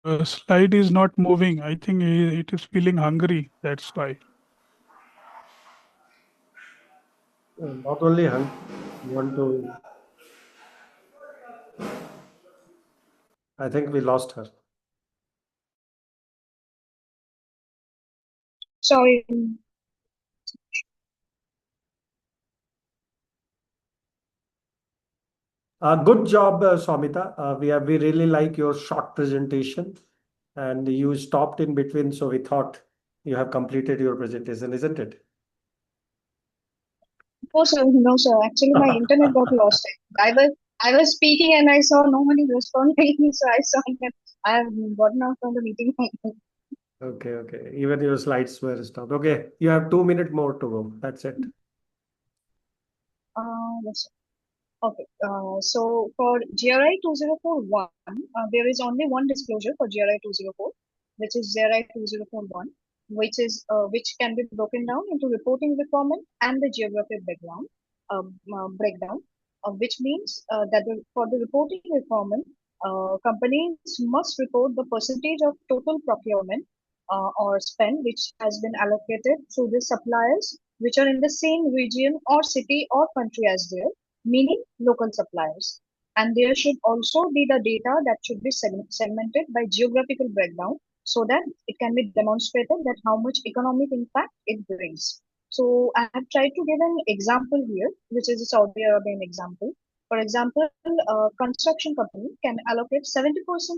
The slide is not moving. I think it is feeling hungry. That's why. Not only hungry, want to. I think we lost her. Sorry. Good job, Swamita. We really like your short presentation, and you stopped in between, so we thought you have completed your presentation, isn't it? No, sir. Actually, my internet got lost. I was speaking and I saw nobody responding, so I saw that I have gotten out from the meeting. Okay. Even your slides were stopped. Okay, you have 2 minutes more to go. That's it. Yes, sir. Okay, so for GRI 2041, there is only one disclosure for GRI 204, which is GRI 2041, which can be broken down into reporting requirement and the geographic background breakdown, which means that for the reporting requirement, companies must report the percentage of total procurement or spend which has been allocated to the suppliers which are in the same region or city or country as their, meaning local suppliers. And there should also be the data that should be segmented by geographical breakdown so that it can be demonstrated that how much economic impact it brings. So I have tried to give an example here, which is a Saudi Arabian example. For example, a construction company can allocate 70%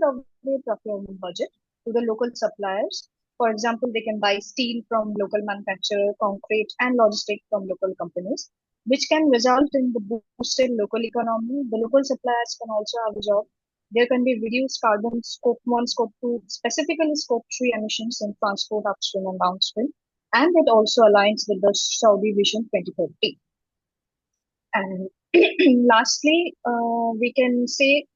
of their procurement budget to the local suppliers. For example, they can buy steel from local manufacturer, concrete and logistics from local companies, which can result in the boosted local economy. The local suppliers can also have a job. There can be reduced carbon scope 1, scope 2, specifically scope 3 emissions in transport upstream and downstream. And it also aligns with the Saudi Vision 2030. And lastly, we can say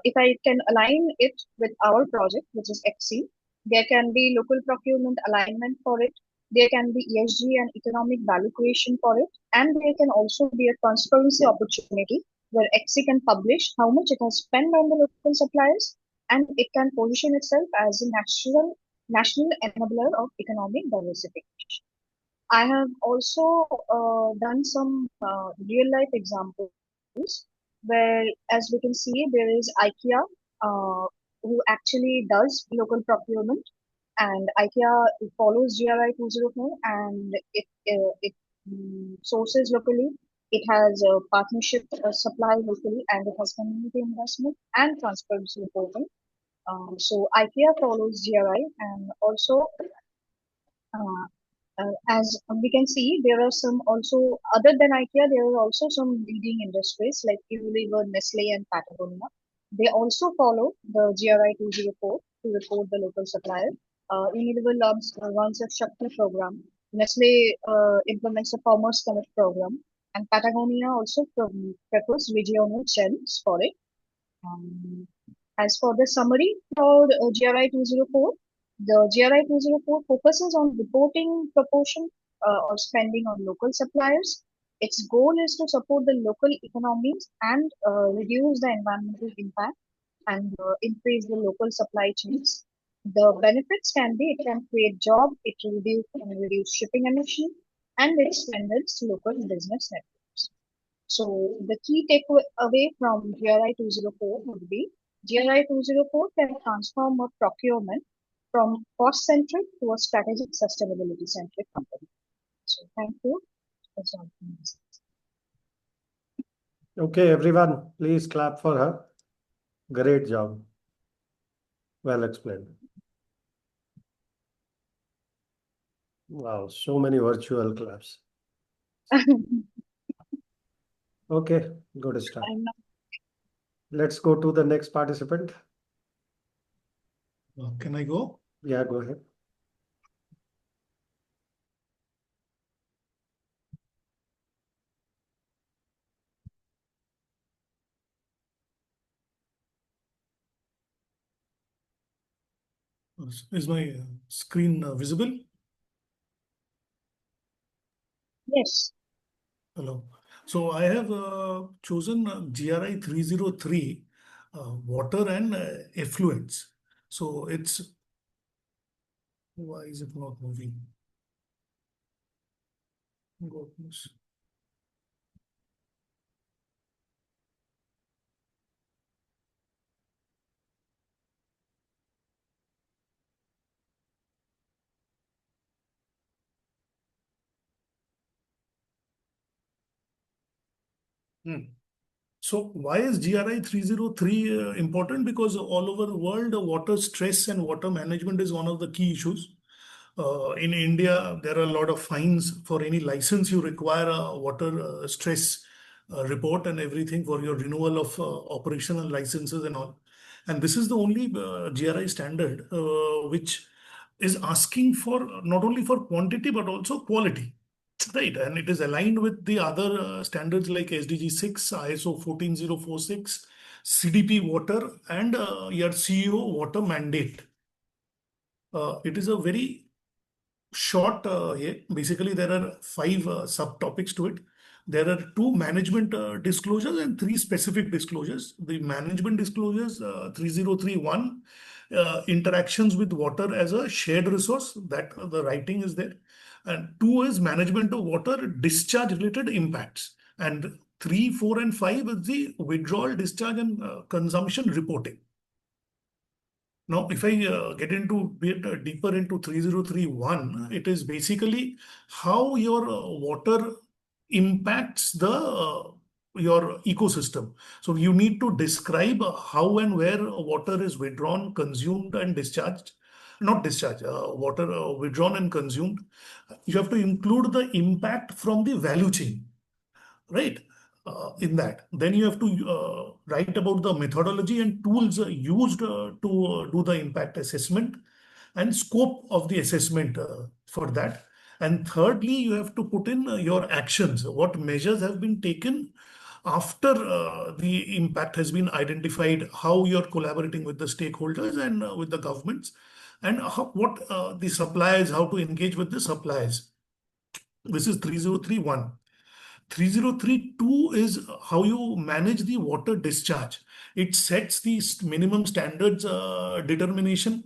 if I can align it with our project, which is XC, there can be local procurement alignment for it. There can be ESG and economic value creation for it. And there can also be a transparency opportunity where XC can publish how much it has spent on the local suppliers, and it can position itself as a national enabler of economic diversification. I have also done some real life examples where, as we can see, there is IKEA who actually does local procurement, and IKEA follows GRI 204 and it sources locally. It has a partnership supply locally, and it has community investment and transparency reporting. So IKEA follows GRI, and also uh, as we can see, there are some also, other than IKEA, there are also some leading industries like Unilever, Nestle, and Patagonia. They also follow the GRI 204 to report the local supplier. Unilever runs a Shakti program. Nestle implements a Commerce Connect program. And Patagonia also prefers regional channels for it. As for the summary for GRI 204, the GRI 204 focuses on reporting proportion or spending on local suppliers. Its goal is to support the local economies and reduce the environmental impact and increase the local supply chains. The benefits can be it can create job, it can reduce shipping emission, and it strengthens local business networks. So the key takeaway from GRI 204 would be GRI 204 can transform a procurement from cost-centric to a strategic sustainability-centric company. So thank you. That's all from me. Okay, everyone, please clap for her. Great job. Well explained. Wow, so many virtual claps. Okay, good start. Let's go to the next participant. Can I go? Yeah, go ahead. Is my screen visible? Yes. Hello. So I have chosen GRI 303, water and effluents. So it's, why is it not moving? Goodness. So why is GRI 303 important? Because all over the world, water stress and water management is one of the key issues. In India, there are a lot of fines for any license you require a water stress report and everything for your renewal of operational licenses and all. And this is the only GRI standard which is asking for not only for quantity but also quality. Right, and it is aligned with the other standards like SDG 6, ISO 14046, CDP water, and your CEO water mandate. It is a very short here. Basically, there are five subtopics to it. There are two management disclosures and three specific disclosures. The management disclosures 3031 interactions with water as a shared resource, that the writing is there. And two is management of water discharge related impacts. And 3, 4, and 5 is the withdrawal, discharge, and consumption reporting. Now, if I get into bit deeper into 3031, it is basically how your water impacts the your ecosystem. So you need to describe how and where water is withdrawn, consumed, and discharged. Not discharged, water withdrawn and consumed. You have to include the impact from the value chain, right? In that, then you have to write about the methodology and tools used to do the impact assessment and scope of the assessment for that. And thirdly, you have to put in your actions, what measures have been taken after the impact has been identified, how you're collaborating with the stakeholders and with the governments, and what the suppliers, how to engage with the suppliers. This is 3031. 3032 is how you manage the water discharge. It sets the minimum standards determination.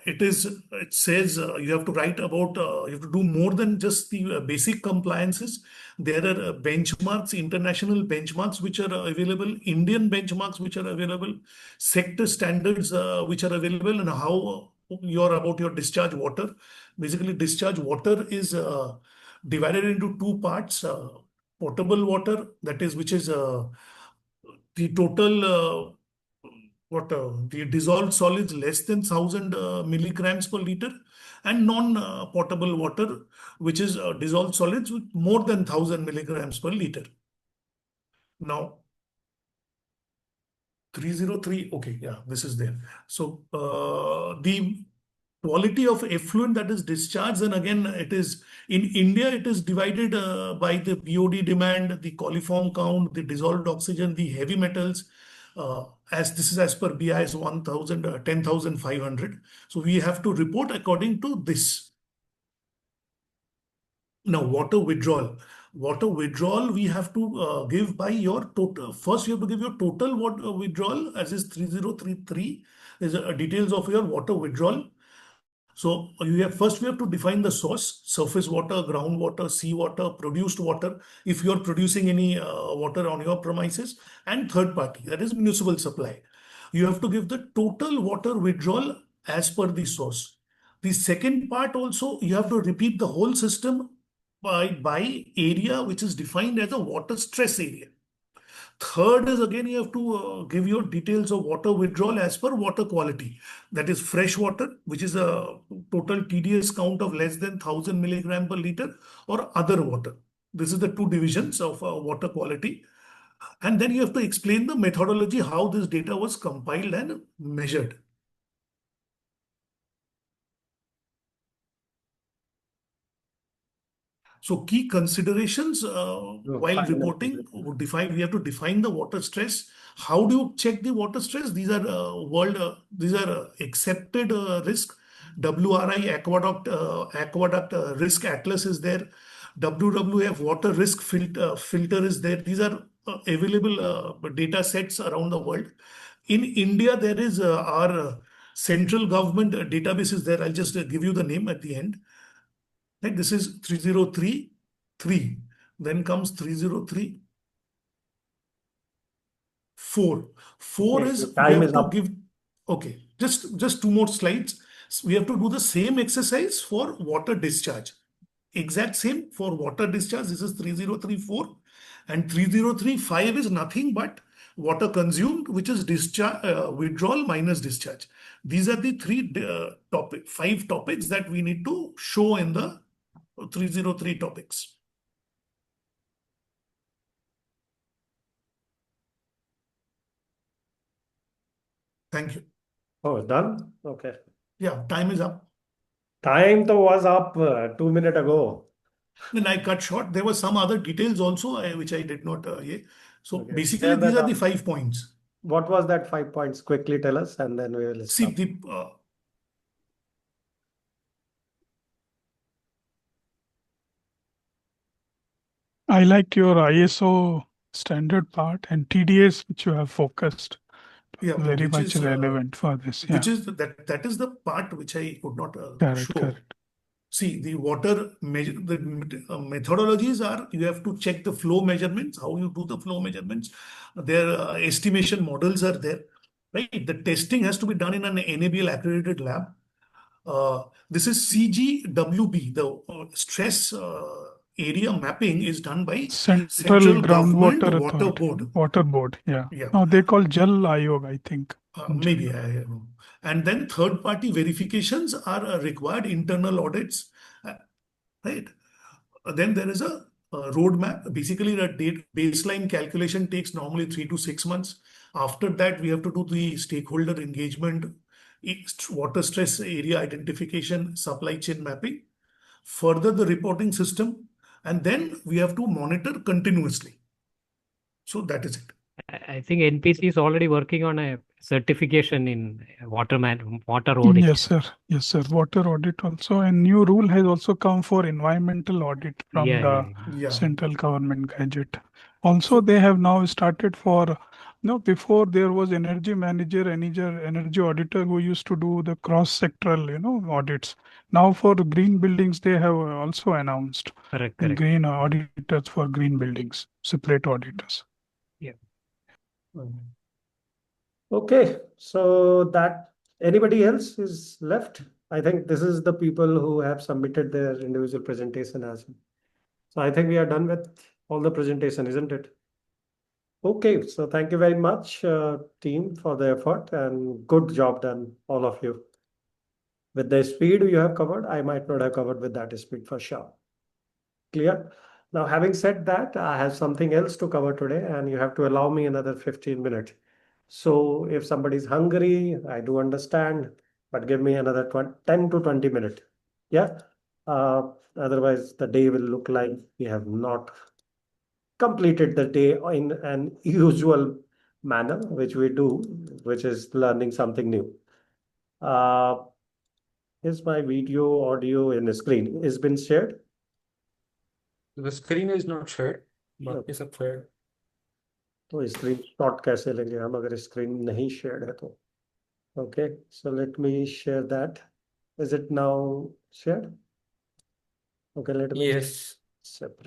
It says you have to write about, you have to do more than just the basic compliances. There are benchmarks, international benchmarks which are available, Indian benchmarks which are available, sector standards which are available, and how you're about your discharge water. Basically, discharge water is divided into two parts. Potable water, that is, which is the total the dissolved solids less than 1000 milligrams per liter, and non-potable water, which is dissolved solids with more than 1000 milligrams per liter. Now, 303, okay, yeah, this is there. So the quality of effluent that is discharged, and again, it is in India, it is divided by the BOD demand, the coliform count, the dissolved oxygen, the heavy metals, as this is as per BIS 1000, 10,500. So we have to report according to this. Now, water withdrawal. Water withdrawal, we have to give by your total. First, you have to give your total water withdrawal, as is 3033. Is details of your water withdrawal. So we have to define the source: surface water, groundwater, seawater, produced water, if you're producing any water on your premises, and third party, that is municipal supply. You have to give the total water withdrawal as per the source. The second part also, you have to repeat the whole system by area, which is defined as a water stress area. Third is, again, you have to give your details of water withdrawal as per water quality. That is fresh water, which is a total TDS count of less than 1000 milligram per liter, or other water. This is the two divisions of water quality. And then you have to explain the methodology, how this data was compiled and measured. So key considerations while reporting would define. We have to define the water stress. How do you check the water stress? These are these are accepted risk. WRI aqueduct risk atlas is there. WWF water risk filter is there. These are available data sets around the world. In India, there is our central government database is there. I'll just give you the name at the end. Right, this is 3033. Then comes 3034. 4 Okay, is so we time have is to up. give. Okay, just two more slides. We have to do the same exercise for water discharge. Exact same for water discharge. This is 3034, and 3035 is nothing but water consumed, which is discharge withdrawal minus discharge. These are the five topics that we need to show in the 303 topics. Thank you. Oh, done? Okay. Yeah, time is up. Time was up 2 minutes ago. Then I cut short. There were some other details also which I did not. So Okay. basically, Share these that are the up. 5 points. What was that 5 points? Quickly tell us, and then we will See, stop. I like your ISO standard part and TDS, which you have focused. Yeah, Very which much is relevant for this. which Yeah, is that is the part which I could not correct, show. correct. See, the water measure, the methodologies are you have to check the flow measurements, how you do the flow measurements. Their estimation models are there, right? The testing has to be done in an NABL accredited lab. This is CGWB, the stress area mapping is done by Central Central Government Groundwater Water Authority, Board. Water Board. Yeah. Yeah. Now they call Jal Ayog, I think. Maybe I don't know. And then third-party verifications are required, internal audits, right? Then there is a roadmap. Basically, the date baseline calculation takes normally 3 to 6 months. After that, we have to do the stakeholder engagement, water stress area identification, supply chain mapping, further the reporting system, and then we have to monitor continuously. So that is it. I think NPC is already working on a certification in water audit. Yes, sir. Yes, sir. Water audit also. And new rule has also come for environmental audit from Yeah. Yeah. central government gadget. Also, they have now started for, before there was energy manager, energy auditor who used to do the cross-sectoral, audits. Now for green buildings, they have also announced Correct. green auditors for green buildings, separate auditors. Yeah. Okay, so that anybody else is left? I think this is the people who have submitted their individual presentation as well. So I think we are done with all the presentation, isn't it? Okay, so thank you very much, team, for the effort and good job done, all of you. With the speed you have covered, I might not have covered with that speed for sure. Clear? Now, having said that, I have something else to cover today, and you have to allow me another 15 minutes. So if somebody's hungry, I do understand, but give me another 10 to 20 minutes. Yeah. Otherwise, the day will look like we have not completed the day in an usual manner, which we do, which is learning something new. Is my video, audio in the screen is been shared? The screen is not shared, but it's up shared. तो screen shot कैसे लेंगे हम अगर screen नहीं shared है तो okay so let me share that is it now shared okay let me Yes. separate